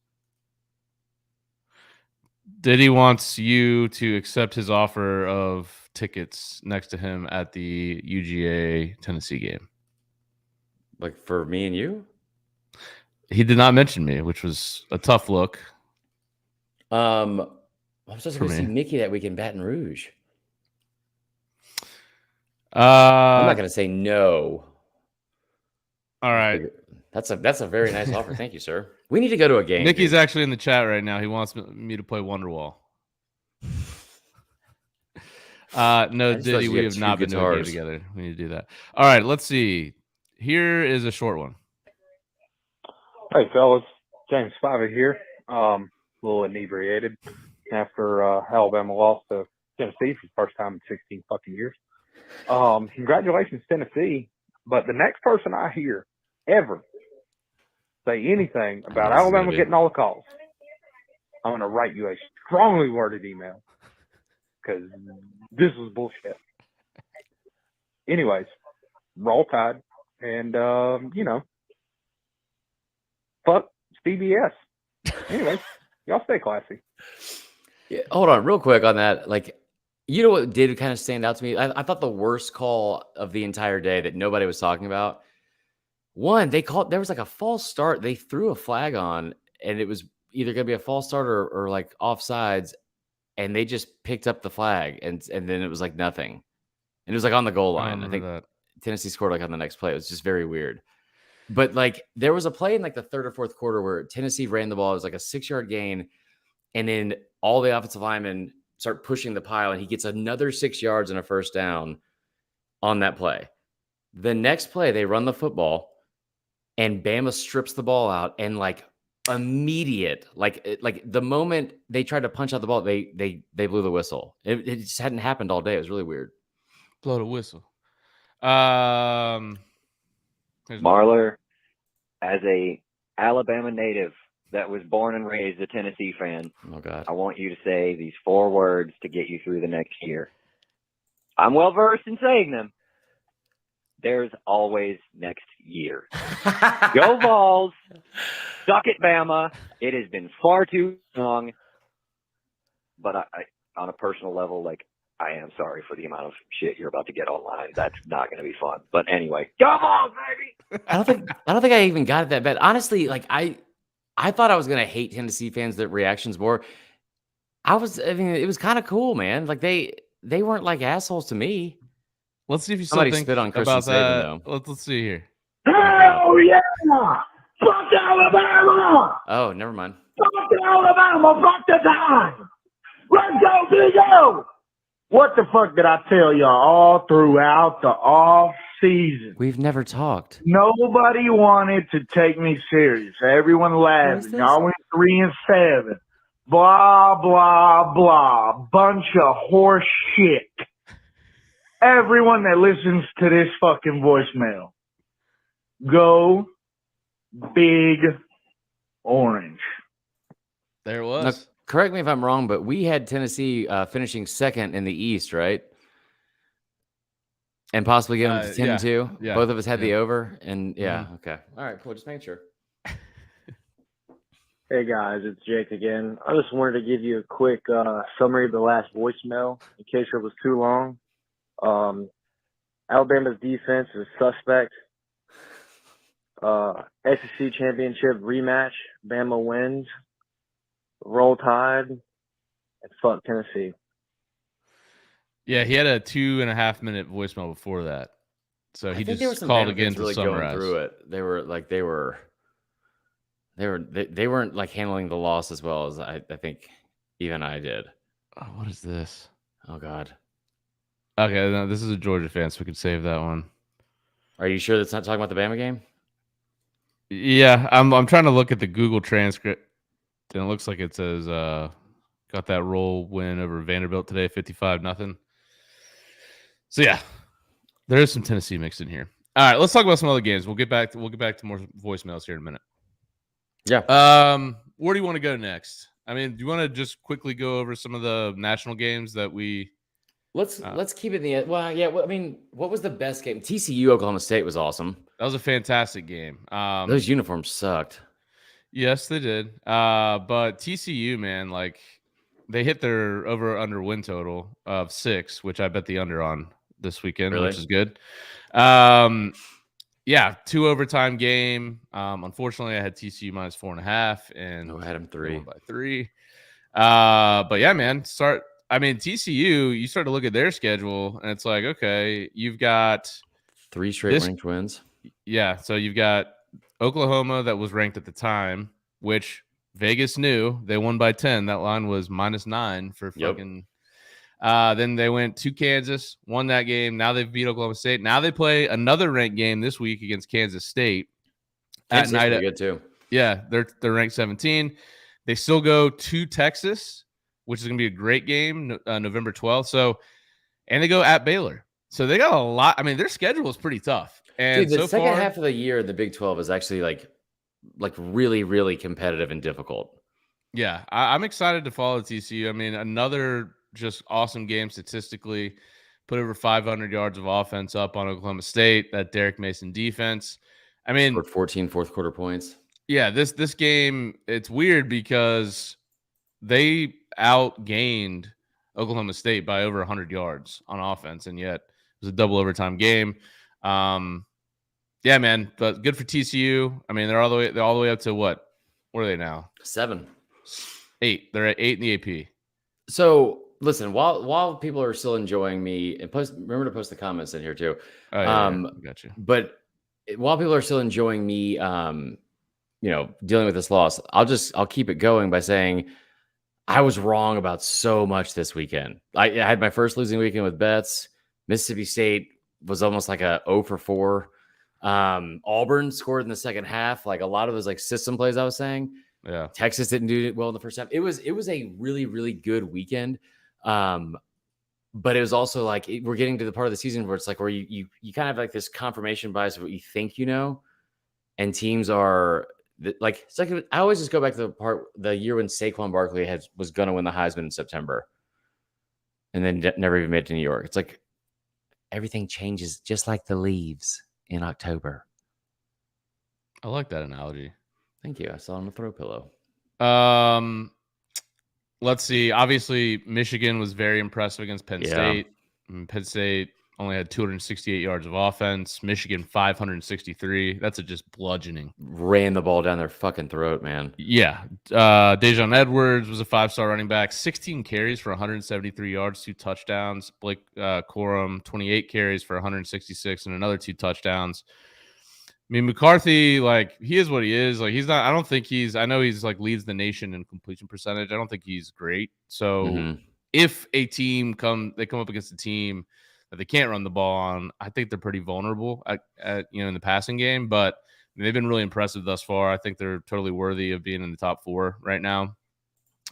Diddy wants you to accept his offer of tickets next to him at the UGA Tennessee game. Like for me and you? He did not mention me, which was a tough look. I'm supposed to go see Mickey that week in Baton Rouge. I'm not going to say no. All right. That's a very nice offer. Thank you, sir. We need to go to a game. Mickey's actually in the chat right now. He wants me to play Wonderwall. No, Diddy, we have not been to a game together. We need to do that. All right, let's see. Here is a short one. Hey, fellas. James Spivey here. A little inebriated after Alabama lost to Tennessee for the first time in 16 fucking years. Congratulations, Tennessee. But the next person I hear ever say anything about Alabama getting all the calls, I'm going to write you a strongly worded email because this was bullshit. Anyways, roll tide and, fuck CBS. Anyways, y'all stay classy. Yeah, hold on real quick on that. Like, you know what did kind of stand out to me? I thought the worst call of the entire day that nobody was talking about. One, there was like a false start. They threw a flag on, and it was either going to be a false start or like offsides, and they just picked up the flag, and then it was like nothing. And it was like on the goal line. I think Tennessee scored like on the next play. It was just very weird. But like there was a play in like the third or fourth quarter where Tennessee ran the ball. It was like a 6-yard gain, and then all the offensive linemen start pushing the pile, and he gets another 6 yards and a first down on that play. The next play, they run the football, and Bama strips the ball out, and like immediate, like the moment they tried to punch out the ball, they blew the whistle. It just hadn't happened all day. It was really weird. Blow the whistle. Marler, as a Alabama native that was born and raised a Tennessee fan, oh God, I want you to say these 4 words to get you through the next year. I'm well versed in saying them. There's always next year. Go Vols. Suck it, Bama. It has been far too long. But I, on a personal level, like, I am sorry for the amount of shit you're about to get online. That's not going to be fun. But anyway, go Vols, baby. I don't think I even got it that bad. Honestly, like I thought I was going to hate Tennessee fans that reactions more. I mean, it was kind of cool, man. Like they weren't like assholes to me. Let's see if you Somebody still think spit on Christian about that. Saban, though. Let's see here. Hell yeah! Fuck Alabama! Oh, never mind. Fuck Alabama! Fuck the time! Let's go, Big O! What the fuck did I tell y'all all throughout the off season? We've never talked. Nobody wanted to take me serious. Everyone laughing. Y'all went 3-7. Blah, blah, blah. Bunch of horse shit. Everyone that listens to this fucking voicemail, go Big Orange. There it was. Now, correct me if I'm wrong, but we had Tennessee finishing second in the East, right? And possibly get them to 10-2. yeah, Both of us had yeah. the over. And okay. All right, cool. Just making sure. Hey guys, it's Jake again. I just wanted to give you a quick summary of the last voicemail in case it was too long. Alabama's defense is suspect. SEC championship rematch. Bama wins. Roll Tide. And fuck Tennessee. Yeah, he had a 2.5 minute voicemail before that. So he just called again to summarize. Going through it. They weren't like handling the loss as well as I think even I did. Oh, what is this? Oh God. Okay, no, this is a Georgia fan, so we could save that one. Are you sure that's not talking about the Bama game? Yeah, I'm trying to look at the Google transcript, and it looks like it says got that roll win over Vanderbilt today, 55-0. So yeah, there is some Tennessee mixed in here. All right, let's talk about some other games. We'll get back to more voicemails here in a minute. Yeah. Where do you want to go next? I mean, do you want to just quickly go over some of the national games that we? Let's keep it in the well. Yeah. I mean, what was the best game? TCU Oklahoma State was awesome. That was a fantastic game. Those uniforms sucked. Yes, they did. But TCU, man, like they hit their over/under win total of 6, which I bet the under on this weekend, which is good. Yeah, 2 overtime game. Unfortunately, I had TCU minus 4.5, and I had them 3 by 3. But yeah, man, TCU. You start to look at their schedule, and it's like, okay, you've got 3 straight ranked wins. Yeah, so you've got Oklahoma that was ranked at the time, which Vegas knew they won by 10. That line was -9 for fucking. Then they went to Kansas, won that game. Now they've beat Oklahoma State. Now they play another ranked game this week against Kansas State. Kansas State's pretty good too. Yeah, they're ranked 17. They still go to Texas, which is going to be a great game, November 12th. So, and they go at Baylor. So they got a lot. I mean, their schedule is pretty tough. And dude, the second half of the year, the Big 12 is actually like really, really competitive and difficult. Yeah, I'm excited to follow TCU. I mean, another just awesome game statistically. Put over 500 yards of offense up on Oklahoma State. That Derek Mason defense. I mean, scored 14 fourth quarter points. Yeah, this game, it's weird because they outgained Oklahoma State by over 100 yards on offense, and yet it was a double overtime game. Yeah, man, but good for TCU. I mean, they're all the way up to what? What are they now? 7, 8. They're at 8 in the AP. So listen, while people are still enjoying me, and remember to post the comments in here too. Oh, yeah, got you. But while people are still enjoying me, dealing with this loss, I'll keep it going by saying I was wrong about so much this weekend. I had my first losing weekend with bets. Mississippi State was almost like a 0 for 4. Auburn scored in the second half. Like a lot of those like system plays I was saying. Yeah. Texas didn't do well in the first half. It was a really, really good weekend. But it was also like we're getting to the part of the season where it's like where you kind of have like this confirmation bias of what you think you know, and teams are like it's like I always just go back to the year when Saquon Barkley was going to win the Heisman in September, and then never even made it to New York. It's like everything changes just like the leaves in October. I like that analogy. Thank you. I saw it on a throw pillow. Let's see. Obviously, Michigan was very impressive against Penn State. Penn State only had 268 yards of offense. Michigan 563. That's a just bludgeoning. Ran the ball down their fucking throat, man. Yeah. Dejon Edwards was a 5-star running back. 16 carries for 173 yards, 2 touchdowns. Blake Corum 28 carries for 166 and another 2 touchdowns. I mean, McCarthy, like, he is what he is. Like, he's not, I don't think I know he's like leads the nation in completion percentage. I don't think he's great. So if a team they come up against a team that they can't run the ball on, I think they're pretty vulnerable in the passing game, but they've been really impressive thus far. I think they're totally worthy of being in the top 4 right now.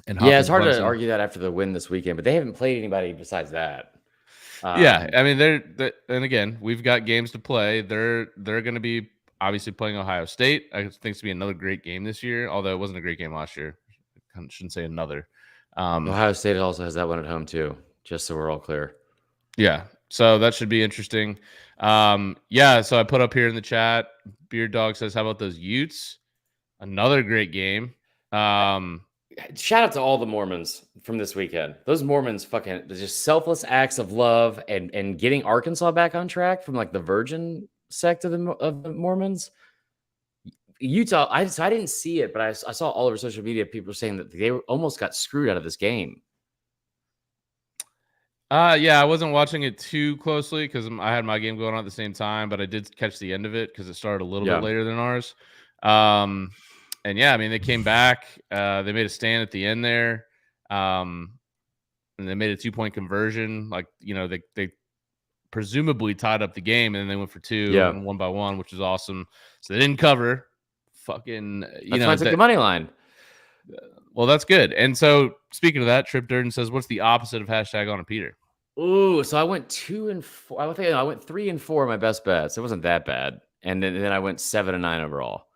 And yeah, it's hard to argue that after the win this weekend, but they haven't played anybody besides that. Yeah. I mean, and again, we've got games to play. They're going to be obviously playing Ohio State. I think it's to be another great game this year, although it wasn't a great game last year. I shouldn't say another. Ohio State also has that one at home too, just so we're all clear. Yeah. So that should be interesting. Yeah, so I put up here in the chat, Beard Dog says, how about those Utes? Another great game. Shout out to all the Mormons from this weekend. Those Mormons fucking just selfless acts of love and getting Arkansas back on track from like the virgin sect of the Mormons. Utah, I didn't see it, but I saw all over social media people saying that they almost got screwed out of this game. Yeah, I wasn't watching it too closely because I had my game going on at the same time, but I did catch the end of it because it started a little bit later than ours. And yeah, I mean, they came back. They made a stand at the end there. And they made a 2-point conversion. Like, they presumably tied up the game, and then they went for 2 and 1-by-1, which was awesome. So they didn't cover. Fucking, That's why I took the money line. Well, that's good. And so, speaking of that, Trip Durden says, "What's the opposite of hashtag on a Peter?" Ooh, so I went 2 and 4. I went 3 and 4 my best bets. It wasn't that bad, and then I went 7 and 9 overall.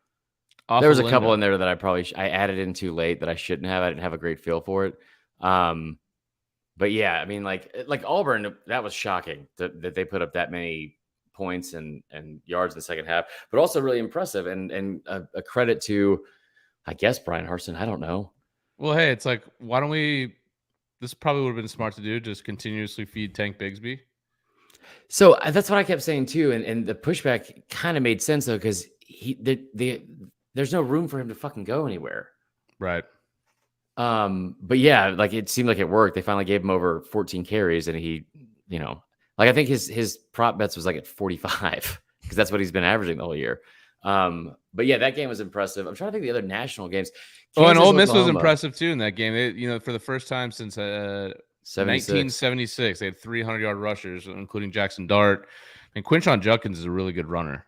Awful there was a lingo. couple in there that I added in too late that I shouldn't have. I didn't have a great feel for it. But yeah, I mean, like Auburn, that was shocking that they put up that many points and yards in the second half, but also really impressive and a credit to, I guess, Brian Harsin. I don't know. Well, hey, it's like, why don't we? This probably would have been smart to do. Just continuously feed Tank Bigsby. So that's what I kept saying too, and the pushback kind of made sense though, because there's no room for him to fucking go anywhere. Right. But yeah, like it seemed like it worked. They finally gave him over 14 carries, and he, like I think his prop bets was like at 45 because that's what he's been averaging the whole year. But yeah, that game was impressive. I'm trying to think of the other national games. Kansas, and Ole Miss was impressive too in that game. They, for the first time since 1976, they had 300-yard rushers, including Jackson Dart. And Quinshon Judkins is a really good runner.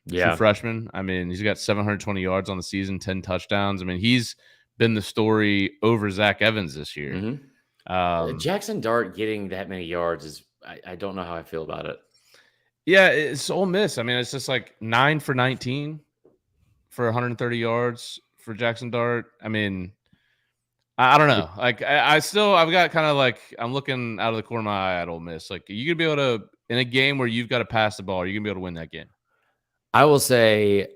Yeah, true freshman. I mean, he's got 720 yards on the season, 10 touchdowns. I mean, he's been the story over Zach Evans this year. Mm-hmm. Jackson Dart getting that many yards is, I don't know how I feel about it. Yeah, it's Ole Miss. I mean, it's just like 9 for 19 for 130 yards for Jackson Dart. I mean, I don't know. Like, I've got kind of like, I'm looking out of the corner of my eye at Ole Miss. Like, are you going to be able to, in a game where you've got to pass the ball, are you going to be able to win that game? I will say,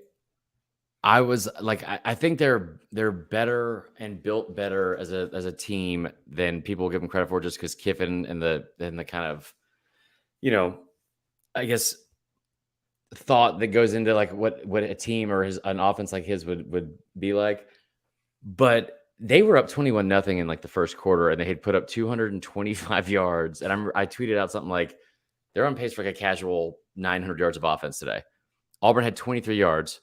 I think they're better and built better as a team than people give them credit for, just because Kiffin and the kind of, I guess, thought that goes into like what a team or an offense like his would be like. But they were up 21-0 in like the first quarter, and they had put up 225 yards. And I tweeted out something like, they're on pace for like a casual 900 yards of offense today. Auburn had 23 yards,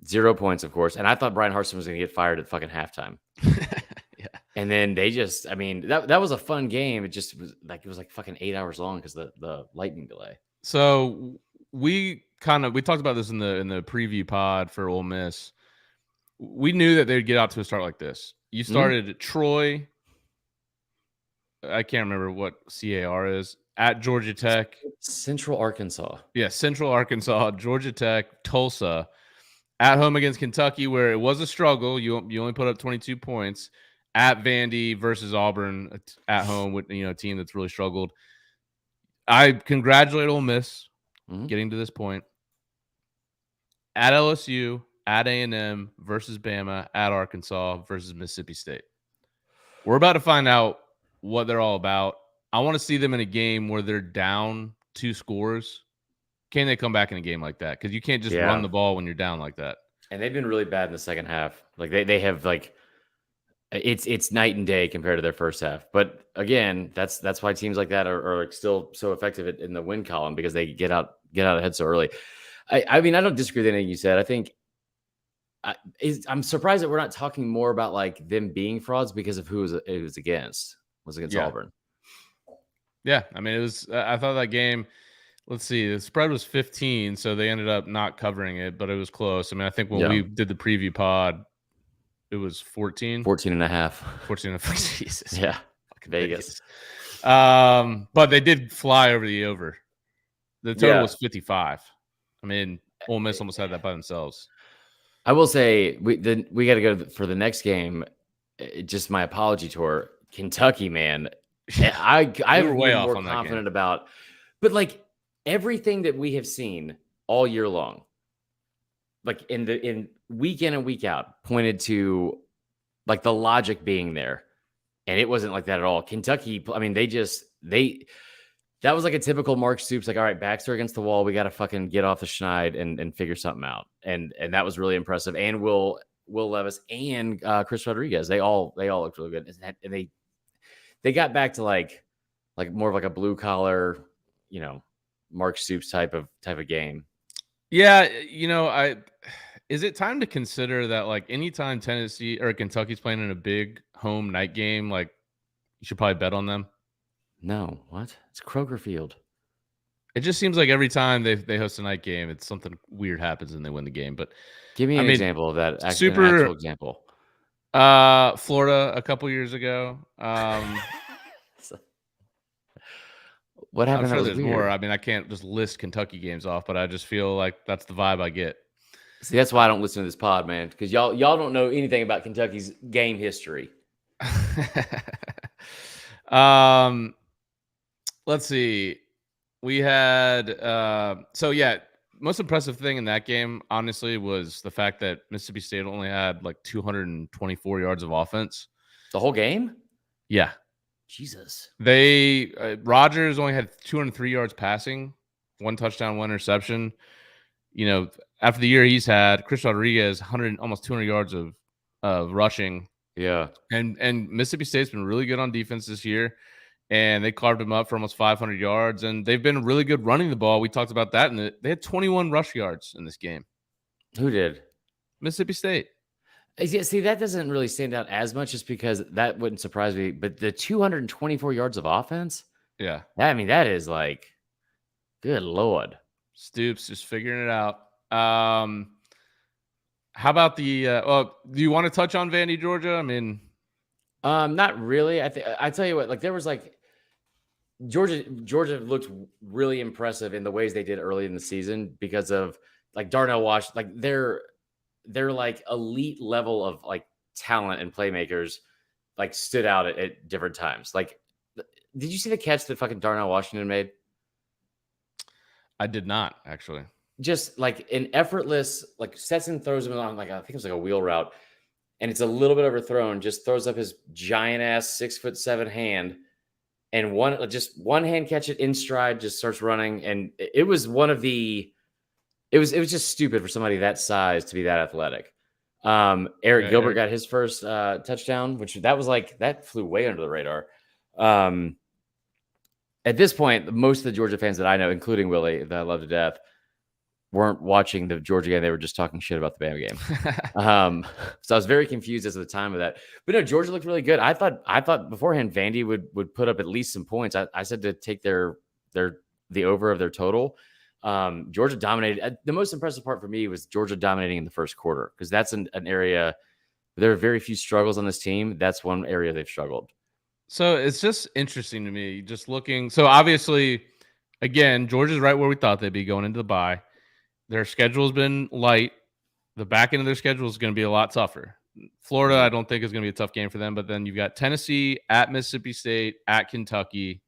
0 points, of course. And I thought Brian Harsin was going to get fired at fucking halftime. Yeah. And then they just, I mean, that was a fun game. It just was like fucking 8 hours long because the lightning delay. So we talked about this in the preview pod for Ole Miss. We knew that they'd get out to a start like this. You started at Troy. I can't remember what CAR is. At Georgia Tech. Central Arkansas. Yeah, Central Arkansas, Georgia Tech, Tulsa. At home against Kentucky, where it was a struggle. You only put up 22 points. At Vandy versus Auburn at home with a team that's really struggled. I congratulate Ole Miss getting to this point. At LSU, at A&M versus Bama, at Arkansas versus Mississippi State. We're about to find out what they're all about. I want to see them in a game where they're down 2 scores. Can they come back in a game like that? Because you can't just run the ball when you're down like that. And they've been really bad in the second half. Like they have like it's night and day compared to their first half. But again, that's why teams like that are like still so effective in the win column, because they get out ahead so early. I mean, I don't disagree with anything you said. I think I'm surprised that we're not talking more about like them being frauds because of who it was against. Auburn. Yeah, I mean, it was. I thought that game. Let's see, the spread was 15, so they ended up not covering it, but it was close. I mean, I think when we did the preview pod, it was 14. 14 and a half. 14 and a half. Jesus. Yeah. Vegas. But they did fly over the over. The total was 55. I mean, Ole Miss almost had that by themselves. I will say, we got to go for the next game. Just my apology tour. Kentucky, man. I were way off more on that confident game. about But like everything that we have seen all year long, like in week in and week out, pointed to like the logic being there. And it wasn't like that at all. Kentucky, I mean, that was like a typical Mark Stoops, like, all right, backs are against the wall. We got to fucking get off the schneid and figure something out. And that was really impressive. And Will Levis and Chris Rodriguez, they all looked really good. And they got back to like more of like a blue collar, Mark Stoops type of game. Yeah, is it time to consider that like anytime Tennessee or Kentucky's playing in a big home night game, like you should probably bet on them? No, what? It's Kroger Field. It just seems like every time they host a night game, it's something weird happens and they win the game. But give me an example of that. An super actual example. Florida a couple years ago. What happened? I'm sure there's weird? more. I mean, I can't just list Kentucky games off, but I just feel like that's the vibe I get. See, that's why I don't listen to this pod, man, because y'all don't know anything about Kentucky's game history. Let's see. We had most impressive thing in that game, honestly, was the fact that Mississippi State only had like 224 yards of offense. The whole game? Yeah. Jesus. They Rodgers only had 203 yards passing, 1 touchdown, 1 interception. After the year he's had, Chris Rodriguez almost 200 yards of rushing. Yeah. And Mississippi State's been really good on defense this year, and they carved him up for almost 500 yards, and they've been really good running the ball. We talked about that, and they had 21 rush yards in this game. Who did? Mississippi State. Yeah, see, that doesn't really stand out as much just because that wouldn't surprise me. But the 224 yards of offense? Yeah. I mean, that is like, good Lord. Stoops just figuring it out. How about the do you want to touch on Vandy, Georgia? I mean, not really. I tell you what, like there was like Georgia looked really impressive in the ways they did early in the season because of like Darnell Washington, like they're like elite level of like talent and playmakers like stood out at different times. Like, did you see the catch that fucking Darnell Washington made? I did not, actually. Just like an effortless, like Stetson throws him on like I think it was like a wheel route, and it's a little bit overthrown. Just throws up his giant ass 6'7" hand, and one hand catch it in stride, just starts running, and it was one of the. It was just stupid for somebody that size to be that athletic. Eric Gilbert got his first touchdown, that flew way under the radar. At this point, most of the Georgia fans that I know, including Willie, that I love to death, weren't watching the Georgia game. They were just talking shit about the Bama game. So I was very confused as to the time of that. But no, Georgia looked really good. I thought beforehand Vandy would put up at least some points. I said to take the over of their total. Georgia dominated. The most impressive part for me was Georgia dominating in the first quarter, because that's an area there are very few struggles on this team. That's one area they've struggled. So it's just interesting to me, just looking. So obviously, again, Georgia's right where we thought they'd be going into the bye. Their schedule's been light. The back end of their schedule is going to be a lot tougher. Florida, I don't think is going to be a tough game for them. But then you've got Tennessee, at Mississippi State, at Kentucky.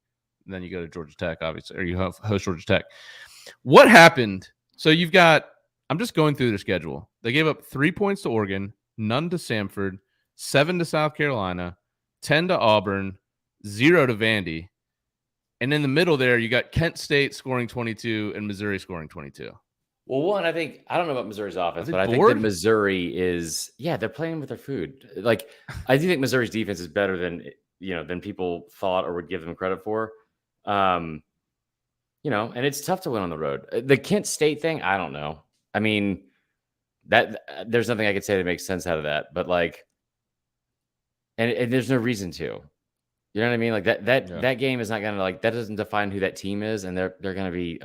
And then you go to Georgia Tech, obviously, or you host Georgia Tech. What happened? So you've got, I'm just going through their schedule. They gave up 3 points to Oregon, none to Samford, 7 to South Carolina, 10 to Auburn, 0 to Vandy. And in the middle there, you got Kent State scoring 22 and Missouri scoring 22. Well, one, I don't know about Missouri's offense, but I think that Missouri is, they're playing with their food. Like, I do think Missouri's defense is better than people thought or would give them credit for. And it's tough to win on the road. The Kent State thing, I don't know. I mean, that there's nothing I could say that makes sense out of that, but like, and there's no reason to. You know what I mean? Like that game is not going to, like, that doesn't define who that team is. And they're going to be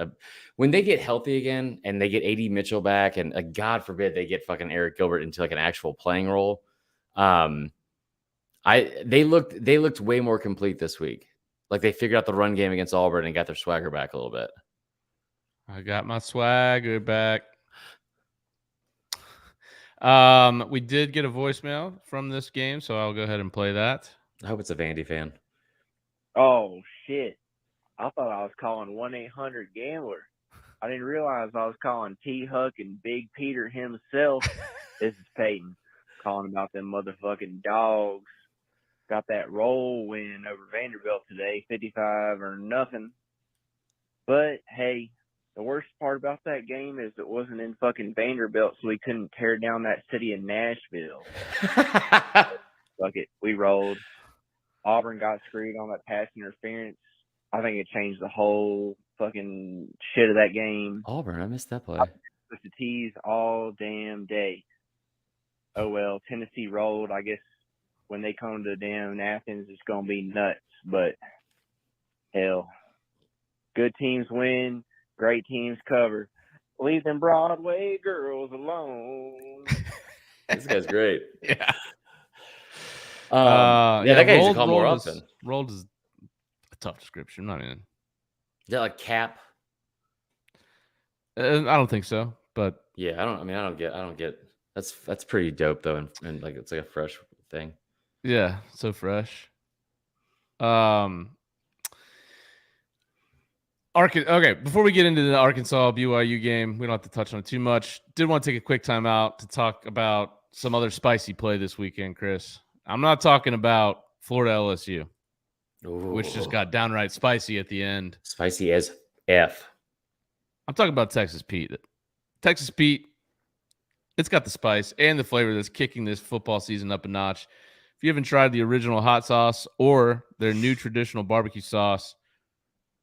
when they get healthy again and they get AD Mitchell back and God forbid they get fucking Eric Gilbert into like an actual playing role. They looked way more complete this week. Like they figured out the run game against Auburn and got their swagger back a little bit. I got my swagger back. We did get a voicemail from this game, so I'll go ahead and play that. I hope it's a Vandy fan. Oh, shit. I thought I was calling 1-800-GAMBLER. I didn't realize I was calling T. Huck and Big Peter himself. This is Peyton calling about them motherfucking dogs. Got that roll win over Vanderbilt today, 55-0. But, hey, the worst part about that game is it wasn't in fucking Vanderbilt, so we couldn't tear down that city in Nashville. Fuck it. We rolled. Auburn got screwed on that pass interference. I think it changed the whole fucking shit of that game. Auburn, I missed that play. With the T's all damn day. Oh, well, Tennessee rolled. I guess when they come to damn Athens, it's going to be nuts. But, hell, good teams win. Great teams cover. Leave them Broadway girls alone. This guy's great. Yeah. That guy needs to call more often. Rolled is a tough description. Not even. Is that like cap? I don't think so, but yeah, I don't get. That's pretty dope though, and like it's like a fresh thing. Yeah, so fresh. Okay, before we get into the Arkansas BYU game, we don't have to touch on it too much. Did want to take a quick time out to talk about some other spicy play this weekend, Chris. I'm not talking about Florida LSU, which just got downright spicy at the end. Spicy as F. I'm talking about Texas Pete. Texas Pete, it's got the spice and the flavor that's kicking this football season up a notch. If you haven't tried the original hot sauce or their new traditional barbecue sauce,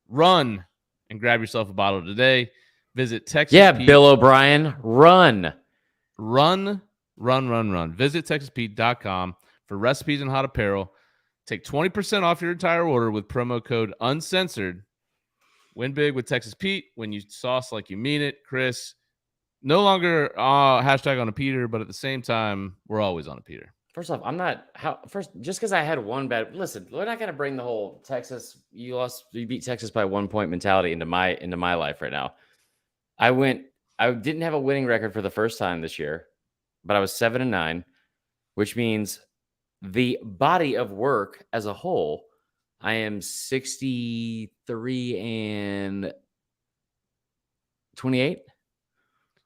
run and grab yourself a bottle today. Visit Texas Pete. Bill O'Brien, run. Visit TexasPete.com for recipes and hot apparel. Take 20% off your entire order with promo code Uncensored. Win big with Texas Pete when you sauce like you mean it. Chris, no longer hashtag on a Peter, but at the same time, we're always on a Peter. First off, I'm not just because I had one bad. Listen, we're not gonna bring the whole Texas. You beat Texas by 1 point mentality into my life right now. I didn't have a winning record for the first time this year, but I was 7-9, which means the body of work as a whole, I am 63-28.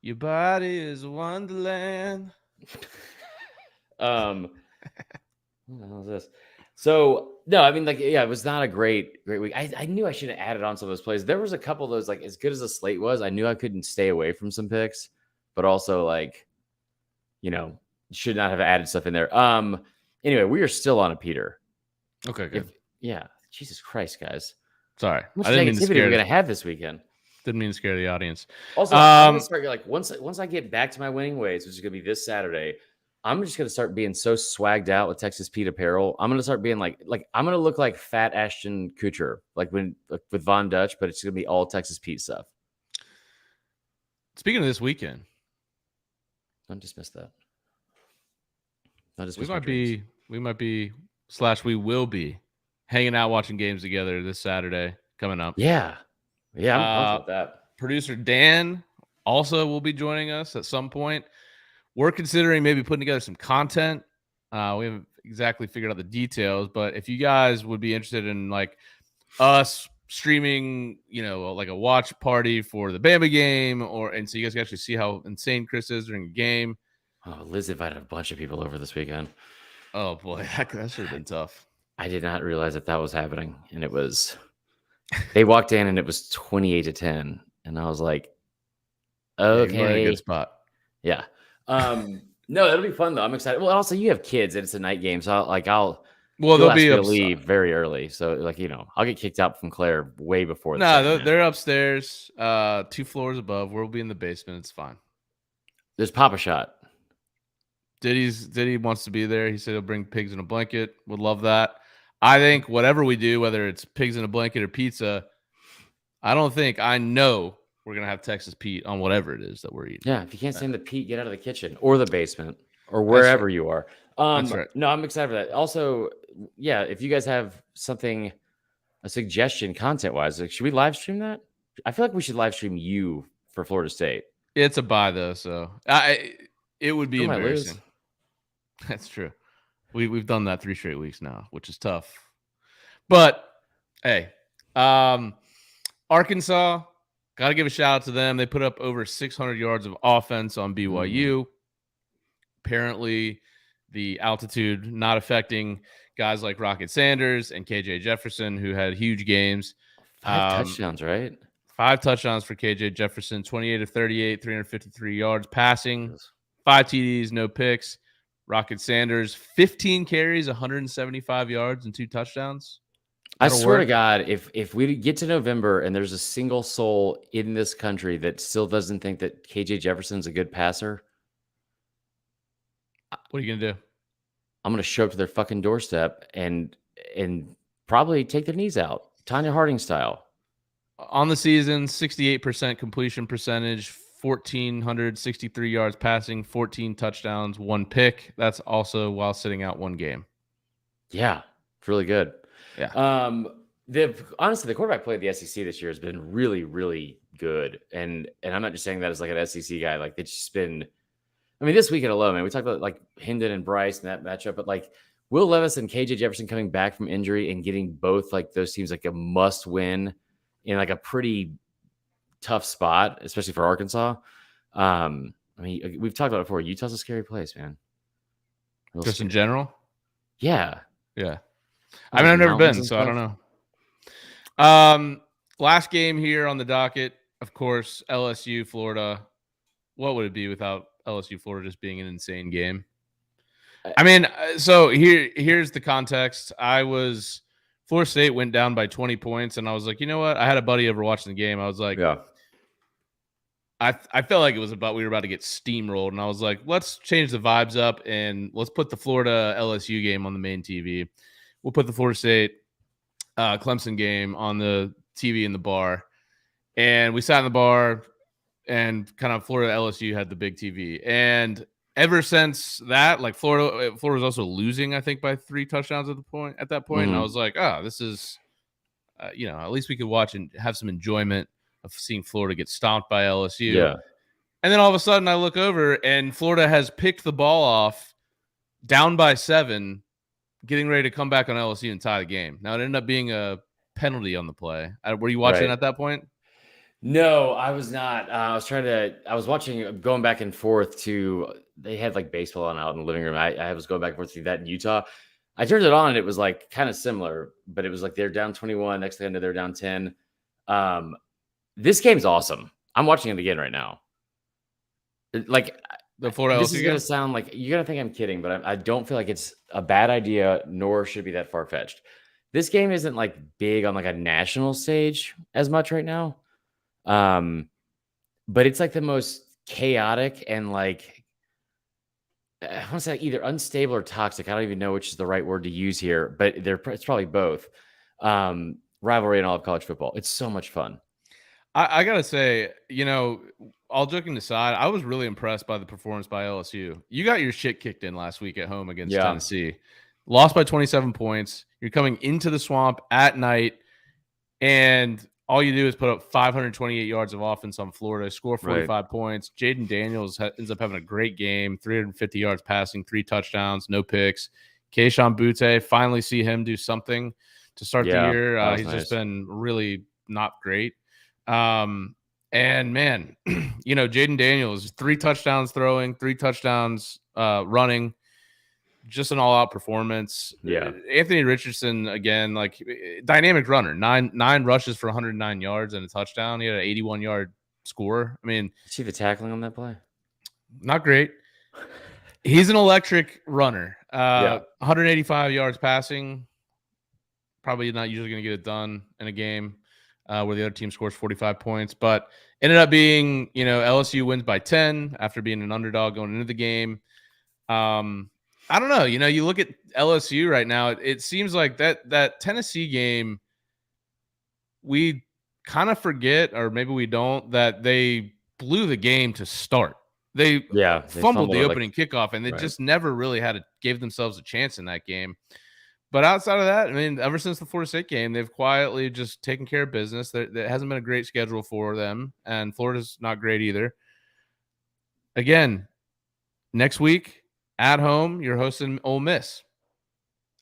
Your body is a wonderland. What the hell is this? So no, I mean, like, yeah, it was not a great week. I knew I should have added on some of those plays. There was a couple of those, like, as good as the slate was, I knew I couldn't stay away from some picks, but also, like, should not have added stuff in there. Anyway, we are still on a Peter. Okay, good. Jesus Christ, guys. Sorry, How much I didn't mean to negativity scare. We're gonna have this weekend. Didn't mean to scare the audience. Also, I'm gonna start, like, once I get back to my winning ways, which is gonna be this Saturday, I'm just gonna start being so swagged out with Texas Pete apparel. I'm gonna start being like I'm gonna look like Fat Ashton Kutcher, like with Von Dutch, but it's gonna be all Texas Pete stuff. Speaking of this weekend, don't dismiss that. We might be / we will be hanging out watching games together this Saturday coming up. Yeah, I'm pumped with that. Producer Dan also will be joining us at some point. We're considering maybe putting together some content. We haven't exactly figured out the details, but if you guys would be interested in, like, us streaming, like a watch party for the Bama game, and so you guys can actually see how insane Chris is during a game. Oh, Liz invited a bunch of people over this weekend. Oh boy, that should have been tough. I did not realize that was happening, and it was. They walked in and it was 28-10, and I was like, "Okay, you're in a good spot." Yeah. No, it'll be fun though. I'm excited. Well, also you have kids and it's a night game, so they'll be to leave very early. So, like, I'll get kicked out from Claire way before. No, they're upstairs, 2 floors above. We'll be in the basement. It's fine. There's Papa Shot. Diddy wants to be there. He said he'll bring pigs in a blanket. Would love that. I think whatever we do, whether it's pigs in a blanket or pizza, I know we're going to have Texas Pete on whatever it is that we're eating. Yeah, if you can't stand the Pete, get out of the kitchen or the basement or wherever you are. That's right. No, I'm excited for that. Also, yeah, if you guys have something, a suggestion content-wise, like, should we live stream that? I feel like we should live stream you for Florida State. It's a bye, though, so it would be embarrassing. That's true. We've done that 3 straight weeks now, which is tough. But, hey, Arkansas, got to give a shout out to them. They put up over 600 yards of offense on BYU. Apparently, the altitude not affecting guys like Rocket Sanders and KJ Jefferson, who had huge games. 5 touchdowns, right? 5 touchdowns for KJ Jefferson, 28 of 38, 353 yards passing, 5 TDs, no picks. Rocket Sanders, 15 carries, 175 yards, and 2 touchdowns. I swear to God, if we get to November and there's a single soul in this country that still doesn't think that KJ Jefferson's a good passer, what are you gonna do? I'm gonna show up to their fucking doorstep and probably take their knees out, Tanya Harding style. On the season, 68% completion percentage, 1,463 yards passing, 14 touchdowns, 1 pick. That's also while sitting out 1 game. Yeah, it's really good. Yeah. Honestly, the quarterback play at the SEC this year has been really, really good. And I'm not just saying that as like an SEC guy. Like it's just been, I mean, this weekend alone, man, we talked about like Hendon and Bryce and that matchup, but like Will Levis and KJ Jefferson coming back from injury and getting both like those teams like a must win in like a pretty tough spot, especially for Arkansas. I mean, we've talked about it before. Utah's a scary place, man. Real Just scary. in general? Yeah. Yeah. I mean, I've never been, so I don't know. Last game here on the docket, of course, LSU, Florida. What would it be without LSU, Florida just being an insane game? I mean, so here's the context. Florida State went down by 20 points, and I was like, you know what? I had a buddy over watching the game. I was like, Yeah. I felt like we were about to get steamrolled, and I was like, let's change the vibes up and let's put the Florida LSU game on the main TV. We'll put the Florida State Clemson game on the TV in the bar, and we sat in the bar, and kind of Florida LSU had the big TV, and ever since that, like Florida was also losing, I think, by 3 touchdowns at that point, and I was like, oh, this is, at least we could watch and have some enjoyment of seeing Florida get stomped by LSU. Yeah. And then all of a sudden I look over and Florida has picked the ball off down by 7, getting ready to come back on LSU and tie the game. Now it ended up being a penalty on the play. Were you watching at that point? No, I was not. I was watching, going back and forth they had like baseball on out in the living room. I was going back and forth to that in Utah. I turned it on and it was like kind of similar, but it was like they're down 21. Next thing I know, they're down 10. This game's awesome. I'm watching it again right now. Like the Florida this LSU is game? going to sound like you're going to think I'm kidding, but I don't feel like it's a bad idea, nor should it be that far-fetched. This game isn't like big on like a national stage as much right now. But it's like the most chaotic and like, I want to say either unstable or toxic. I don't even know which is the right word to use here, but it's probably both. Rivalry in all of college football. It's so much fun. I gotta say, all joking aside, I was really impressed by the performance by LSU. You got your shit kicked in last week at home against Tennessee. Lost by 27 points. You're coming into the swamp at night, and all you do is put up 528 yards of offense on Florida, score 45 points. Jaden Daniels ends up having a great game, 350 yards passing, 3 touchdowns, no picks. Kayshon Boutte, finally see him do something to start the year. He's just been really not great. And man, Jaden Daniels, 3 touchdowns throwing, 3 touchdowns running, just an all-out performance. Yeah. Anthony Richardson, again, like dynamic runner, nine rushes for 109 yards and a touchdown. He had an 81-yard score. I mean, see the tackling on that play? Not great. He's an electric runner. 185 yards passing. Probably not usually going to get it done in a game where the other team scores 45 points, but ended up being, LSU wins by 10 after being an underdog going into the game. I don't know. You look at LSU right now, it seems like that Tennessee game, we kind of forget, or maybe we don't, that they blew the game to start. They fumbled the opening kickoff, and they just never really gave themselves a chance in that game. But outside of that, I mean, ever since the Florida State game, they've quietly just taken care of business. There hasn't been a great schedule for them, and Florida's not great either. Again, next week at home, you're hosting Ole Miss.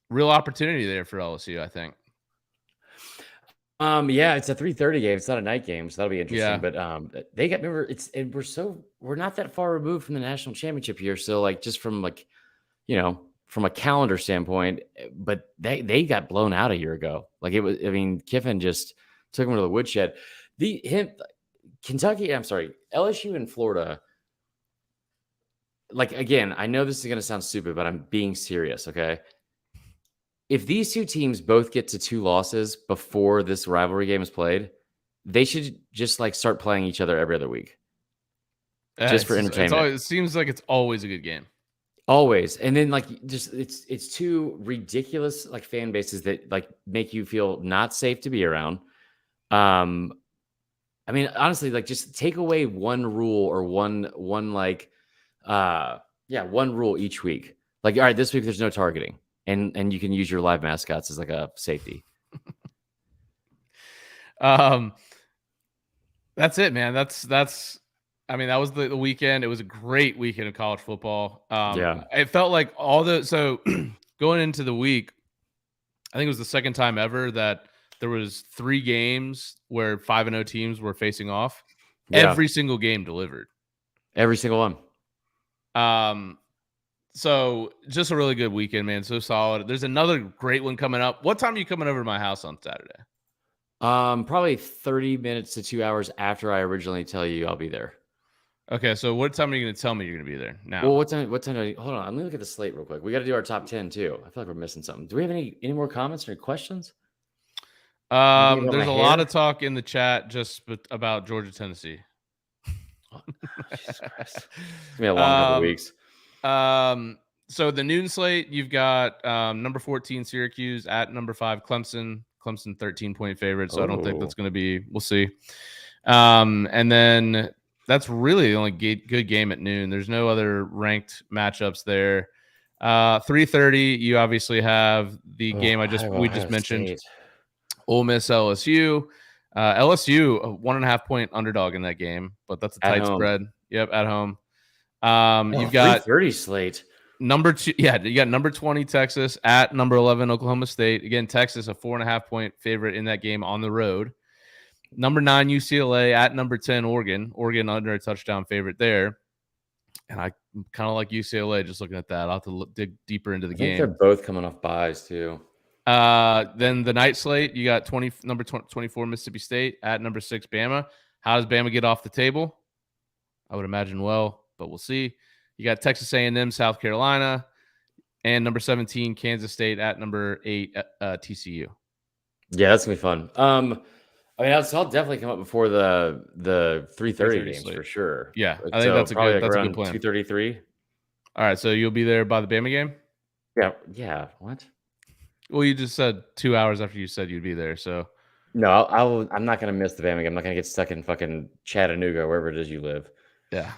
Real opportunity there for LSU, I think. Yeah, it's a 3:30 game. It's not a night game, so that'll be interesting. Yeah. But they got remember we're not that far removed from the national championship here. So like just from like from a calendar standpoint, but they got blown out a year ago. Like it was, I mean, Kiffin just took them to the woodshed. Kentucky, I'm sorry, LSU and Florida. Like again, I know this is going to sound stupid, but I'm being serious. Okay, if these two teams both get to 2 losses before this rivalry game is played, they should just like start playing each other every other week, just for entertainment. It seems like it's always a good game. Always. And then like just it's two ridiculous like fan bases that like make you feel not safe to be around. I mean, honestly, like just take away one rule or one one rule each week. Like, all right, this week there's no targeting. And you can use your live mascots as like a safety. That's it, man. That's I mean, that was the weekend. It was a great weekend of college football. Yeah. It felt like so going into the week, I think it was the second time ever that there was 3 games where 5-0 teams were facing off. Yeah. Every single game delivered. Every single one. So just a really good weekend, man. So solid. There's another great one coming up. What time are you coming over to my house on Saturday? Probably 30 minutes to 2 hours after I originally tell you I'll be there. Okay, so what time are you going to tell me you're going to be there now? Well, what time hold on, let me look at the slate real quick. We got to do our top 10 too. I feel like we're missing something. Do we have any more comments or any questions? There's a lot of talk in the chat just about Georgia, Tennessee. Oh, Jesus Christ. It's gonna be a long couple of weeks. So the noon slate, you've got number 14 Syracuse at number 5 Clemson. Clemson 13-point favorite, so I don't think that's going to be. We'll see. And then that's really the only good game at noon. There's no other ranked matchups there. 3:30, you obviously have the game we just mentioned. State. Ole Miss LSU. LSU a 1.5-point underdog in that game, but that's a tight spread. Yep, at home. You've got 3:30 slate. Number 2, you got number 20 Texas at number 11 Oklahoma State. Again, Texas a 4.5-point favorite in that game on the road. Number 9 UCLA at number 10 Oregon. Oregon under a touchdown favorite there. And I kind of like UCLA just looking at that. I'll have to dig deeper into the game. They're both coming off buys too. Then the night slate, you got number 24 Mississippi State at number 6 Bama. How does Bama get off the table? I would imagine well, but we'll see. You got Texas A&M, South Carolina, and number 17 Kansas State at number 8 TCU. Yeah, that's gonna be fun. I mean, I'll definitely come up before the 3:30 games slate for sure. Yeah, I think that's a good plan. 2:33. All right, so you'll be there by the Bama game? Yeah. What? Well, you just said 2 hours after you said you'd be there, so no, I'm not gonna miss the Bama game. I'm not gonna get stuck in fucking Chattanooga, wherever it is you live. Yeah.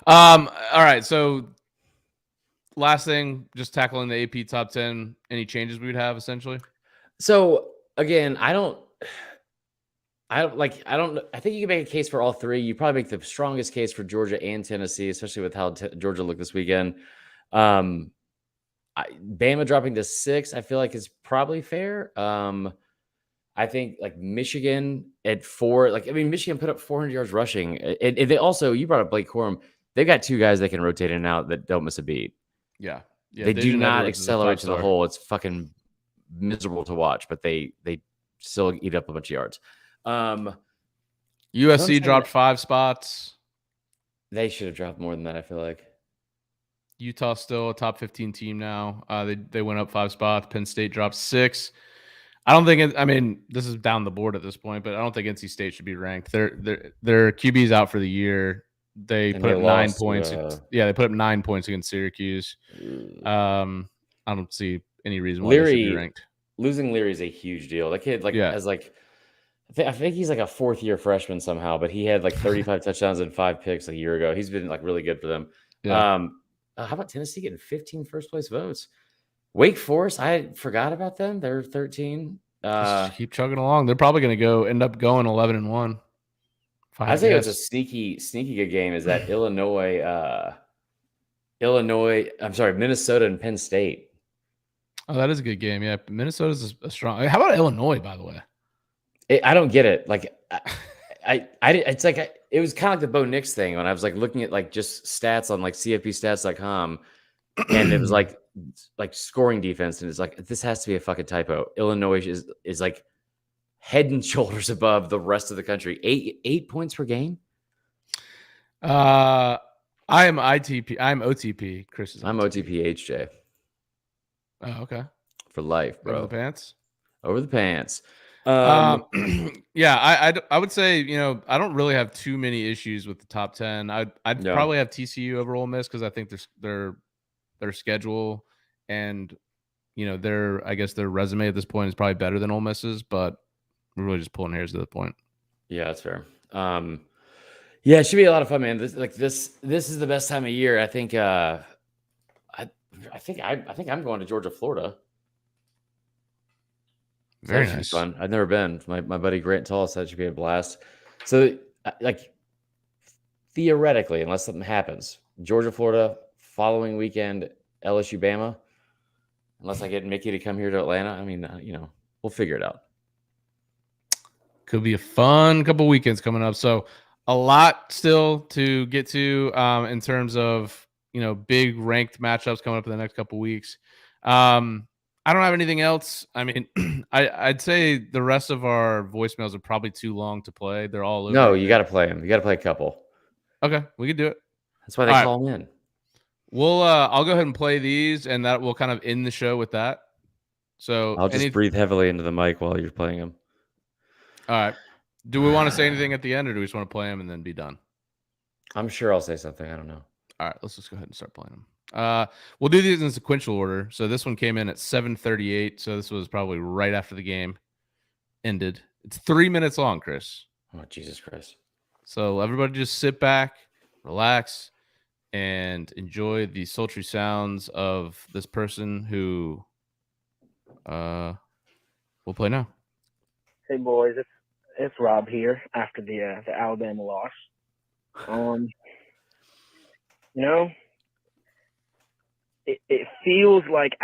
All right, so last thing, just tackling the AP top 10, any changes we would have essentially? So again, I think you can make a case for all 3. You probably make the strongest case for Georgia and Tennessee, especially with how Georgia looked this weekend. Bama dropping to 6, I feel like is probably fair. I think like Michigan at 4, Michigan put up 400 yards rushing. And they also, you brought up Blake Corum. They've got 2 guys that can rotate in and out that don't miss a beat. Yeah. They do not accelerate to the hole. It's fucking miserable to watch, but they still eat up a bunch of yards. USC dropped 5 spots. They should have dropped more than that, I feel like. Utah still a top 15 team now. They went up 5 spots. Penn State dropped 6. I don't think this is down the board at this point, but I don't think NC State should be ranked. Their QB's out for the year. They put up 9 points. They put up 9 points against Syracuse. I don't see any reason why they should be ranked. Losing Leary is a huge deal. That kid, I think he's like a 4th-year freshman somehow, but he had like 35 touchdowns and 5 picks a year ago. He's been like really good for them. Yeah. How about Tennessee getting 15 first-place votes? Wake Forest, I forgot about them. They're 13. Just keep chugging along. They're probably going to end up going 11-1. I think it's a sneaky good game. Is that Minnesota and Penn State? Oh, that is a good game. Yeah, Minnesota's a strong. How about Illinois, by the way? I don't get it. Like, it's like it was kind of like the Bo Nix thing when I was like looking at like just stats on like CFBstats.com, and it was like scoring defense, and it's like this has to be a fucking typo. Illinois is like head and shoulders above the rest of the country. 8 points per game. I am ITP. I'm OTP. Chris is. I'm OTP HJ. Oh, okay. For life, bro. Over the pants. Over the pants. Yeah, I would say, you know, I don't really have too many issues with the top 10. I'd probably have TCU over Ole Miss because I think their schedule and, you know, their resume at this point is probably better than Ole Miss's, but we're really just pulling hairs to the point. Yeah, that's fair. Yeah, it should be a lot of fun, man. This is the best time of year. I think I think I'm going to Georgia, Florida. Very nice. Fun. I've never been. My buddy Grant Tall said it should be a blast. So, like, theoretically, unless something happens, Georgia, Florida, following weekend, LSU, Bama. Unless I get Mickey to come here to Atlanta, I mean, you know, we'll figure it out. Could be a fun couple weekends coming up. So, a lot still to get to in terms of, you know, big ranked matchups coming up in the next couple weeks. I don't have anything else. I mean, I'd say the rest of our voicemails are probably too long to play. They're all over. No, you got to play them. You got to play a couple. Okay, we can do it. That's why they call them in. We'll I'll go ahead and play these, and that will kind of end the show with that. So I'll just breathe heavily into the mic while you're playing them. All right. Do we want to say anything at the end, or do we just want to play them and then be done? I'm sure I'll say something. I don't know. All right, let's just go ahead and start playing them. We'll do these in sequential order. So this one came in at 7:38. So this was probably right after the game ended. It's 3 minutes long, Chris. Oh, Jesus Christ. So everybody just sit back, relax, and enjoy the sultry sounds of this person who we'll play now. Hey boys, it's Rob here after the Alabama loss. You know, it feels like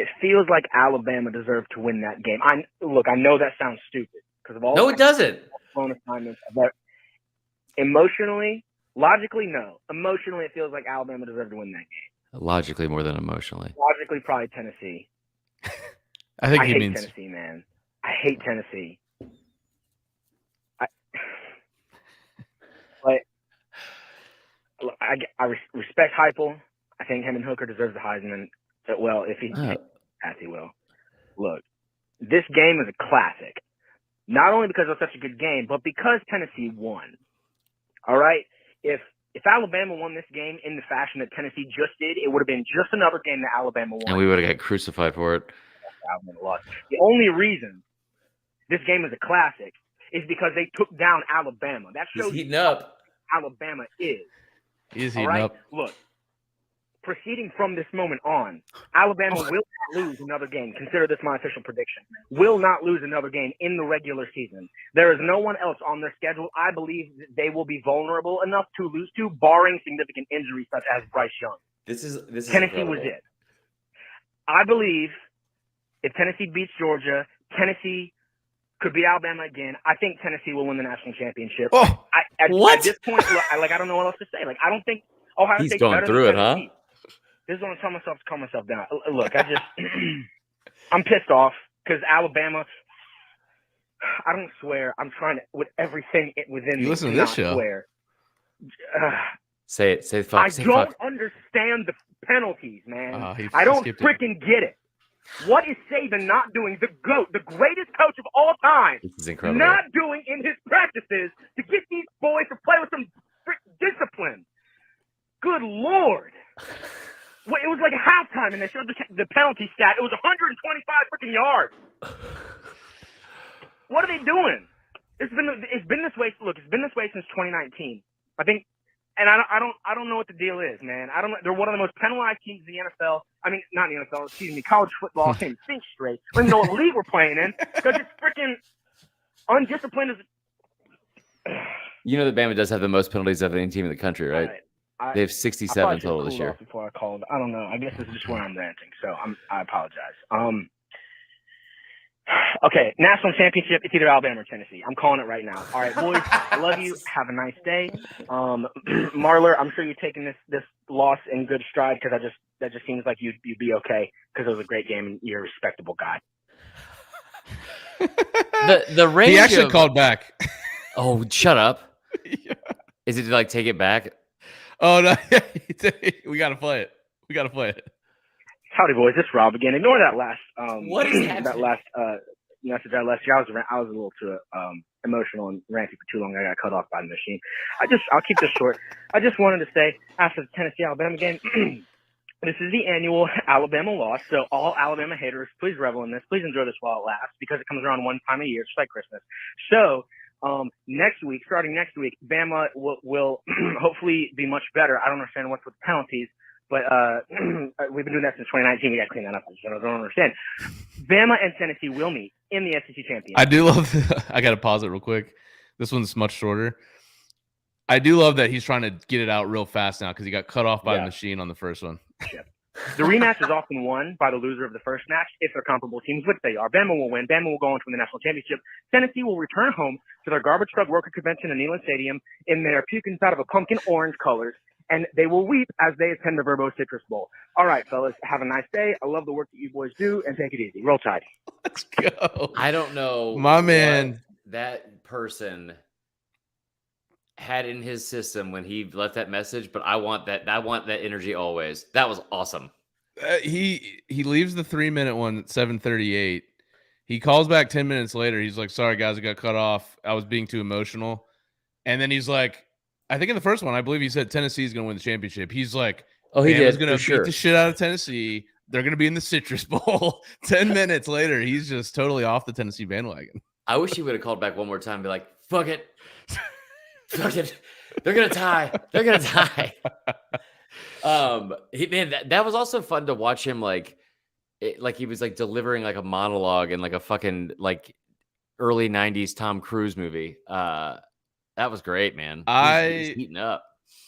It feels like Alabama deserved to win that game. I know that sounds stupid because of all. No, it doesn't. Phone assignments, but emotionally, logically, no. Emotionally, it feels like Alabama deserved to win that game. Logically, more than emotionally. Logically, probably Tennessee. I think I he hate means Tennessee, man. I hate Tennessee. I respect Heupel. I think Hendon Hooker deserves the Heisman. Well, if he as he will. Look, this game is a classic. Not only because it was such a good game, but because Tennessee won. All right? If Alabama won this game in the fashion that Tennessee just did, it would have been just another game that Alabama won. And we would have got crucified for it. Alabama lost. The only reason this game is a classic is because they took down Alabama. That shows He's heating up. Alabama is. He's heating up. Look, proceeding from this moment on, Alabama will not lose another game. Consider this my official prediction. Will not lose another game in the regular season. There is no one else on their schedule I believe that they will be vulnerable enough to lose to, barring significant injuries such as Bryce Young. This is Tennessee incredible. was it. I believe if Tennessee beats Georgia, Tennessee could beat Alabama again. I think Tennessee will win the national championship. Oh, at this point, I don't know what else to say. Like, I don't think Ohio He's State's going better through than it, huh? Tennessee. This is what I'm telling myself to calm myself down. Look, I'm pissed off because Alabama. I don't swear. I'm trying to with everything within me. You listen to not this show. Swear. Say it. Say fuck. I say don't fuck. understand the penalties, man. Oh, I don't skipped it. freaking get it. What is Saban not doing? The GOAT, the greatest coach of all time, This is incredible. not doing in his practices to get these boys to play with some discipline. Good Lord. Well, it was like halftime, and they showed the penalty stat. It was 125 freaking yards. What are they doing? It's been this way. Look, it's been this way since 2019. I think, and I don't know what the deal is, man. I don't know. They're one of the most penalized teams in the NFL. I mean, not in the NFL. Excuse me, college football. I can't think straight. I don't even know what league we're playing in because it's freaking undisciplined. You know that Bama does have the most penalties of any team in the country, right? They have I 67 probably should total have this cooled year. off before I called. I don't know. I guess this is just where I'm ranting, so I apologize. Okay, national championship. It's either Alabama or Tennessee. I'm calling it right now. All right, boys. I love you. Have a nice day. Marler, I'm sure you're taking this loss in good stride because that just seems like you'd be okay because it was a great game and you're a respectable guy. The range He actually of, called back. Oh, shut up. Yeah. Is it to like take it back? Oh no, we gotta play it. We gotta play it. Howdy, boys. It's Rob again. Ignore that last What is happening? that last message I left you. I was a little too emotional and ranty for too long. I got cut off by the machine. I'll keep this short. I just wanted to say after the Tennessee Alabama game, this is the annual Alabama loss. So all Alabama haters, please revel in this. Please enjoy this while it lasts because it comes around one time a year, just like Christmas. So starting next week, Bama will hopefully be much better. I don't understand what's with the penalties, but we've been doing that since 2019. We got to clean that up. I don't understand. Bama and Tennessee will meet in the SEC championship. I do love. I gotta pause it real quick. This one's much shorter. I do love that he's trying to get it out real fast now because he got cut off by the machine on the first one. The rematch is often won by the loser of the first match if they're comparable teams, which they are. Bama will win. Bama will go on to win the national championship. Tennessee will return home to their garbage truck worker convention in Neyland Stadium in their puke inside of a pumpkin orange colors, and they will weep as they attend the Verbo Citrus Bowl. All right, fellas, have a nice day. I love the work that you boys do, and take it easy. Roll Tide. Let's go. I don't know. My man. That person had in his system when he left that message, but I want that energy always. That was awesome. He leaves the 3-minute one at 7:38. He calls back 10 minutes later. He's like, "Sorry guys, I got cut off. I was being too emotional." And then he's like, I think in the first one, I believe he said Tennessee's going to win the championship. He's like, "Oh, he Bama's did. going to Sure. beat the shit out of Tennessee. They're going to be in the Citrus Bowl." 10 minutes later, he's just totally off the Tennessee bandwagon. I wish he would have called back one more time and be like, "Fuck it. Fuck it. They're gonna tie. They're gonna tie." That was also fun to watch him like he was like delivering like a monologue in like a fucking like early 90s Tom Cruise movie. That was great, man. He's heating up.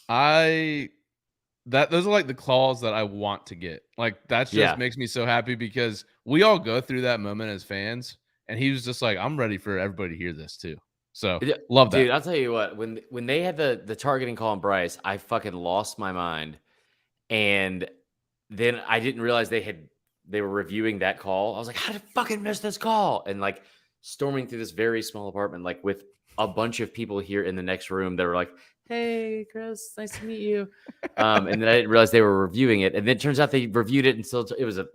Those are like the calls that I want to get. Like that just makes me so happy because we all go through that moment as fans, and he was just like, "I'm ready for everybody to hear this too." So love that. Dude, I'll tell you what, when they had the targeting call on Bryce, I fucking lost my mind. And then I didn't realize they were reviewing that call. I was like, how did I fucking miss this call? And like storming through this very small apartment, like with a bunch of people here in the next room that were like, "Hey, Chris, nice to meet you." And then I didn't realize they were reviewing it. And then it turns out they reviewed it, and still it was a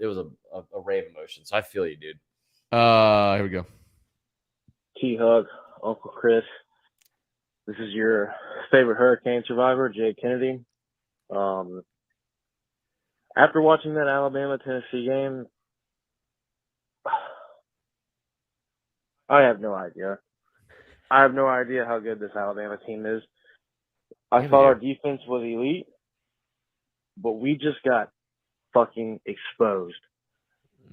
ray of emotion. So I feel you, dude. Here we go. T-Hug, Uncle Chris. This is your favorite hurricane survivor, Jay Kennedy. After watching that Alabama-Tennessee game, I have no idea. I have no idea how good this Alabama team is. I thought our defense was elite, but we just got fucking exposed.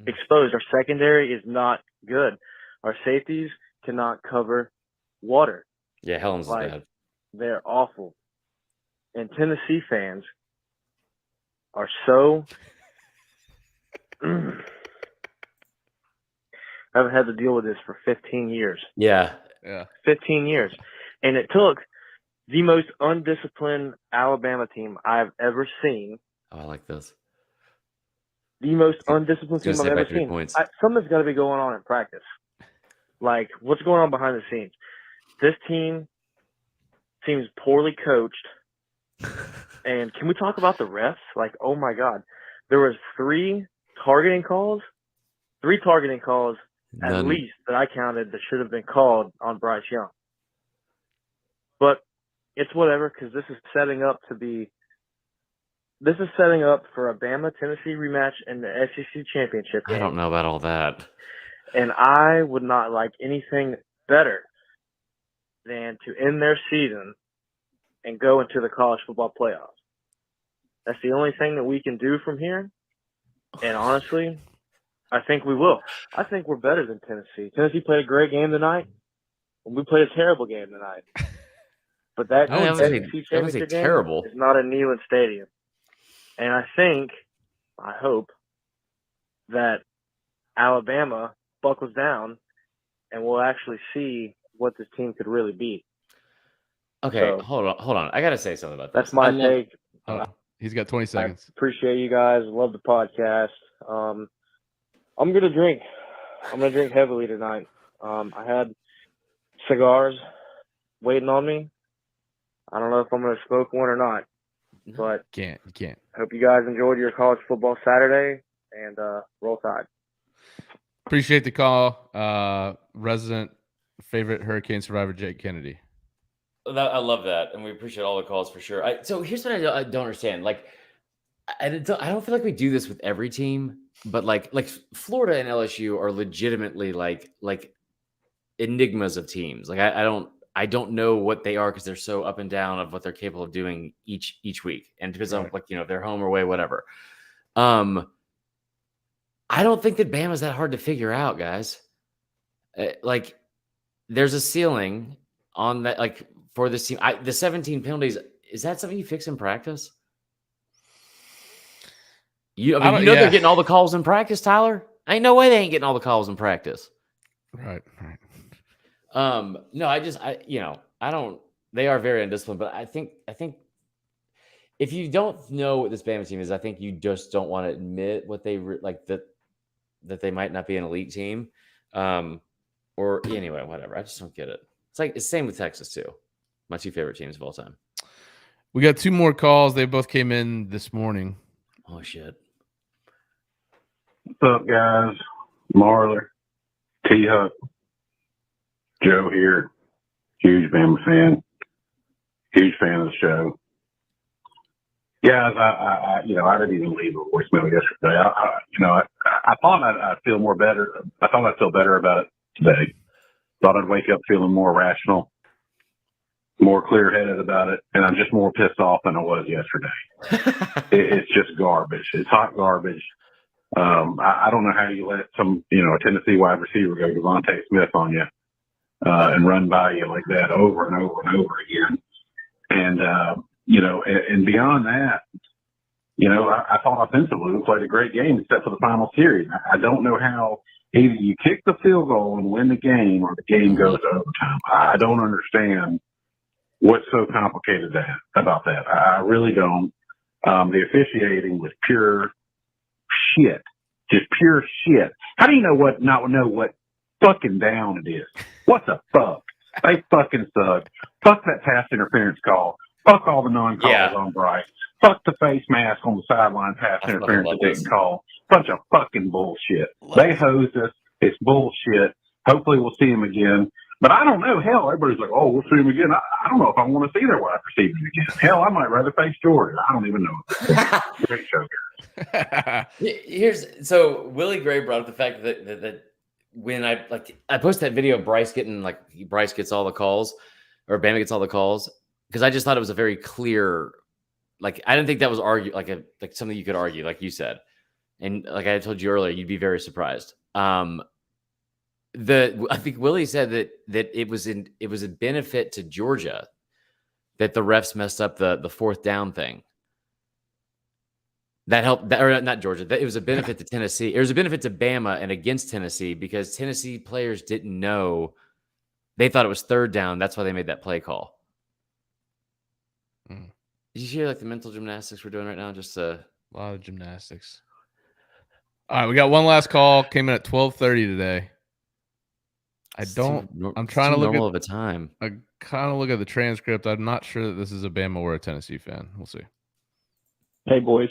Exposed. Our secondary is not good. Our safeties cannot cover water. Yeah, Helen's bad. They're awful. And Tennessee fans are so I've had to deal with this for 15 years. Yeah. 15 years. And it took the most undisciplined Alabama team I've ever seen. Oh, I like this. The most undisciplined team I've ever seen. Points. Something's got to be going on in practice. Like, what's going on behind the scenes? This team seems poorly coached. And can we talk about the refs? Like, oh my God. There was three targeting calls at least that I counted that should have been called on Bryce Young. But it's whatever, because this is setting up for a Bama-Tennessee rematch in the SEC championship game. I don't know about all that. And I would not like anything better than to end their season and go into the college football playoffs. That's the only thing that we can do from here. And honestly, I think we will. I think we're better than Tennessee. Tennessee played a great game tonight, and we played a terrible game tonight. But that I wouldn't say- SEC I wouldn't say championship game terrible. is not at Neyland Stadium. And I hope that Alabama buckles down and we'll actually see what this team could really be. Okay, So, hold on. I got to say something about this. That's my I love- take. He's got 20 seconds. I appreciate you guys. Love the podcast. I'm gonna drink. I'm gonna drink heavily tonight. I had cigars waiting on me. I don't know if I'm gonna smoke one or not, but You can't. I hope you guys enjoyed your college football Saturday and roll tide. Appreciate the call. Resident favorite hurricane survivor, Jake Kennedy. I love that, and we appreciate all the calls for sure. So here's what I don't understand. Like, I don't feel like we do this with every team, but like Florida and LSU are legitimately like enigmas of teams. Like I don't know what they are because they're so up and down of what they're capable of doing each week, and depends on like if they're home or away, whatever. I don't think that Bama's that hard to figure out, guys. Like, there's a ceiling on that. Like for this team, the 17 penalties, is that something you fix in practice? They're getting all the calls in practice, Tyler. Ain't no way they ain't getting all the calls in practice. Right. No, I don't. They are very undisciplined, but I think if you don't know what this Bama team is, I think you just don't want to admit what they that they might not be an elite team, or anyway, whatever. I just don't get it. It's the same with Texas too. My two favorite teams of all time. We got 2 more calls. They both came in this morning. Oh shit. What's up, guys? Marler, T-Huck, Joe here. Huge Bama fan. Huge fan of the show. Guys, I didn't even leave a voicemail yesterday. I thought I'd feel more better. I thought I'd feel better about it today. Thought I'd wake up feeling more rational, more clear-headed about it, and I'm just more pissed off than I was yesterday. It's just garbage. It's hot garbage. I don't know how you let a Tennessee wide receiver go Devontae Smith on you and run by you like that over and over and over again. And, and beyond that, I thought offensively we played a great game except for the final series. I don't know how either you kick the field goal and win the game or the game goes to overtime. I don't understand what's so complicated about that. I really don't. The officiating was pure shit. Just pure shit. How do you not know what fucking down it is? What the fuck? They fucking suck. Fuck that pass interference call. Fuck all the non-calls on Bryce. Fuck the face mask on the sideline pass interference that didn't call. Bunch of fucking bullshit. They hosed us. It's bullshit. Hopefully we'll see him again. But I don't know. Hell, everybody's like, oh, we'll see him again. I don't know if I want to see their wide receivers again. Hell, I might rather face Jordan. I don't even know. Great show, guys. So Willie Gray brought up the fact that when I posted that video of Bryce gets all the calls, or Bama gets all the calls, because I just thought it was a very clear, I didn't think that was something you could argue, like you said, and like I told you earlier, you'd be very surprised. I think Willie said that it was a benefit to Georgia that the refs messed up the fourth down thing. That helped, or not Georgia. That it was a benefit to Tennessee. It was a benefit to Bama and against Tennessee because Tennessee players didn't know. They thought it was third down. That's why they made that play call. Did you hear the mental gymnastics we're doing right now? Just a lot of gymnastics. All right, we got one last call. Came in at 12:30 today. I'm trying to look at the time. I kind of look at the transcript. I'm not sure that this is a Bama or a Tennessee fan. We'll see. Hey boys,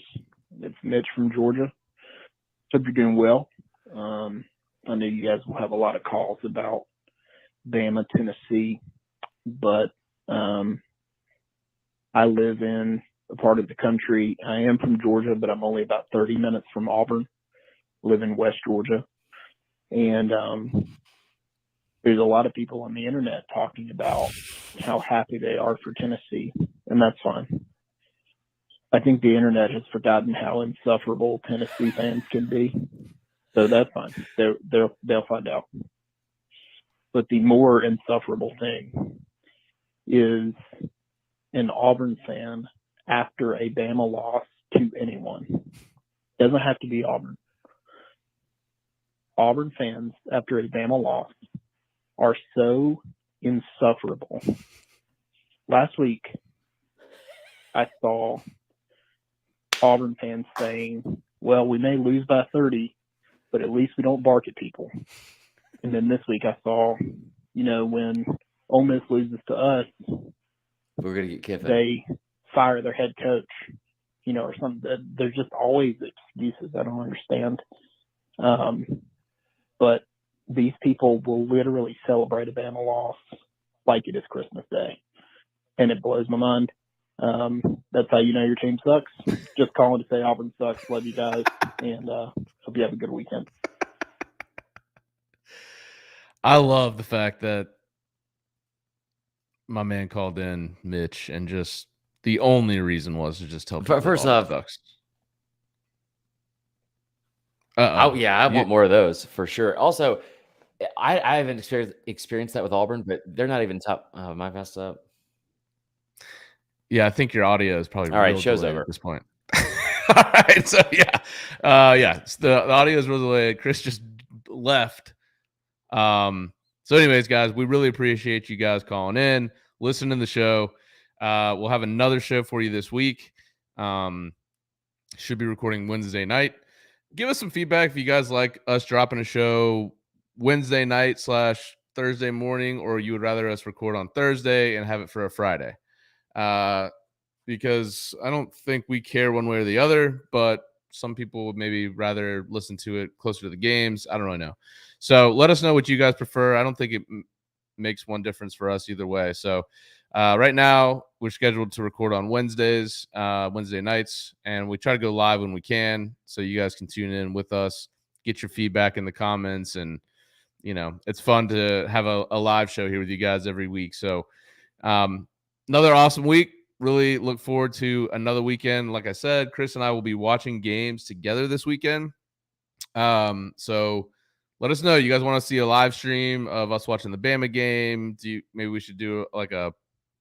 it's Mitch from Georgia. Hope you're doing well. I know you guys will have a lot of calls about Bama, Tennessee, but I live in a part of the country. I am from Georgia, but I'm only about 30 minutes from Auburn. Live in West Georgia, and there's a lot of people on the internet talking about how happy they are for Tennessee, and that's fine. I think the internet has forgotten how insufferable Tennessee fans can be, so that's fine. They'll find out. But the more insufferable thing is an Auburn fan after a Bama loss to anyone. Doesn't have to be Auburn. Auburn fans after a Bama loss are so insufferable. Last week, I saw Auburn fans saying, well, we may lose by 30, but at least we don't bark at people. And then this week I saw, when Ole Miss loses to us, we're going to get Kiffin. They fire their head coach, or something. There's just always excuses. I don't understand. But these people will literally celebrate a Bama loss like it is Christmas Day. And it blows my mind. That's how you know your team sucks. Just calling to say Auburn sucks. Love you guys. And hope you have a good weekend. I love the fact that my man called in, Mitch, and just the only reason was to just tell people First off, sucks. Oh yeah, I want more of those for sure. Also, I haven't experienced that with Auburn, but they're not even top. Oh, am I messed up? Yeah, I think your audio is probably all right. Show's over at this point. All right, so the audio is real delayed. Chris just left. So anyways, guys, we really appreciate you guys calling in, listening to the show. We'll have another show for you this week. Should be recording Wednesday night. Give us some feedback if you guys like us dropping a show Wednesday night / Thursday morning, or you would rather us record on Thursday and have it for a Friday. Because I don't think we care one way or the other, but some people would maybe rather listen to it closer to the games. I don't really know. So let us know what you guys prefer. I don't think it makes one difference for us either way. So right now we're scheduled to record on Wednesdays, Wednesday nights, and we try to go live when we can. So you guys can tune in with us, get your feedback in the comments. And, it's fun to have a live show here with you guys every week. So another awesome week. Really look forward to another weekend. Like I said, Chris and I will be watching games together this weekend. So let us know. You guys want to see a live stream of us watching the Bama game? Maybe we should do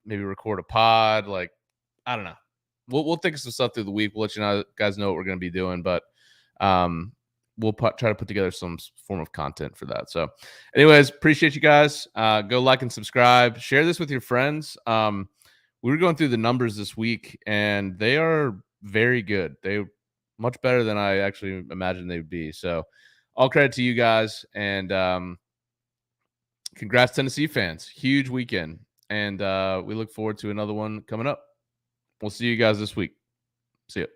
maybe record a pod? I don't know. We'll think of some stuff through the week. We'll let you guys know what we're going to be doing, but we'll try to put together some form of content for that. So anyways, appreciate you guys. Go like and subscribe. Share this with your friends. We were going through the numbers this week, and they are very good. They're much better than I actually imagined they would be. So all credit to you guys, and congrats, Tennessee fans. Huge weekend, and we look forward to another one coming up. We'll see you guys this week. See ya.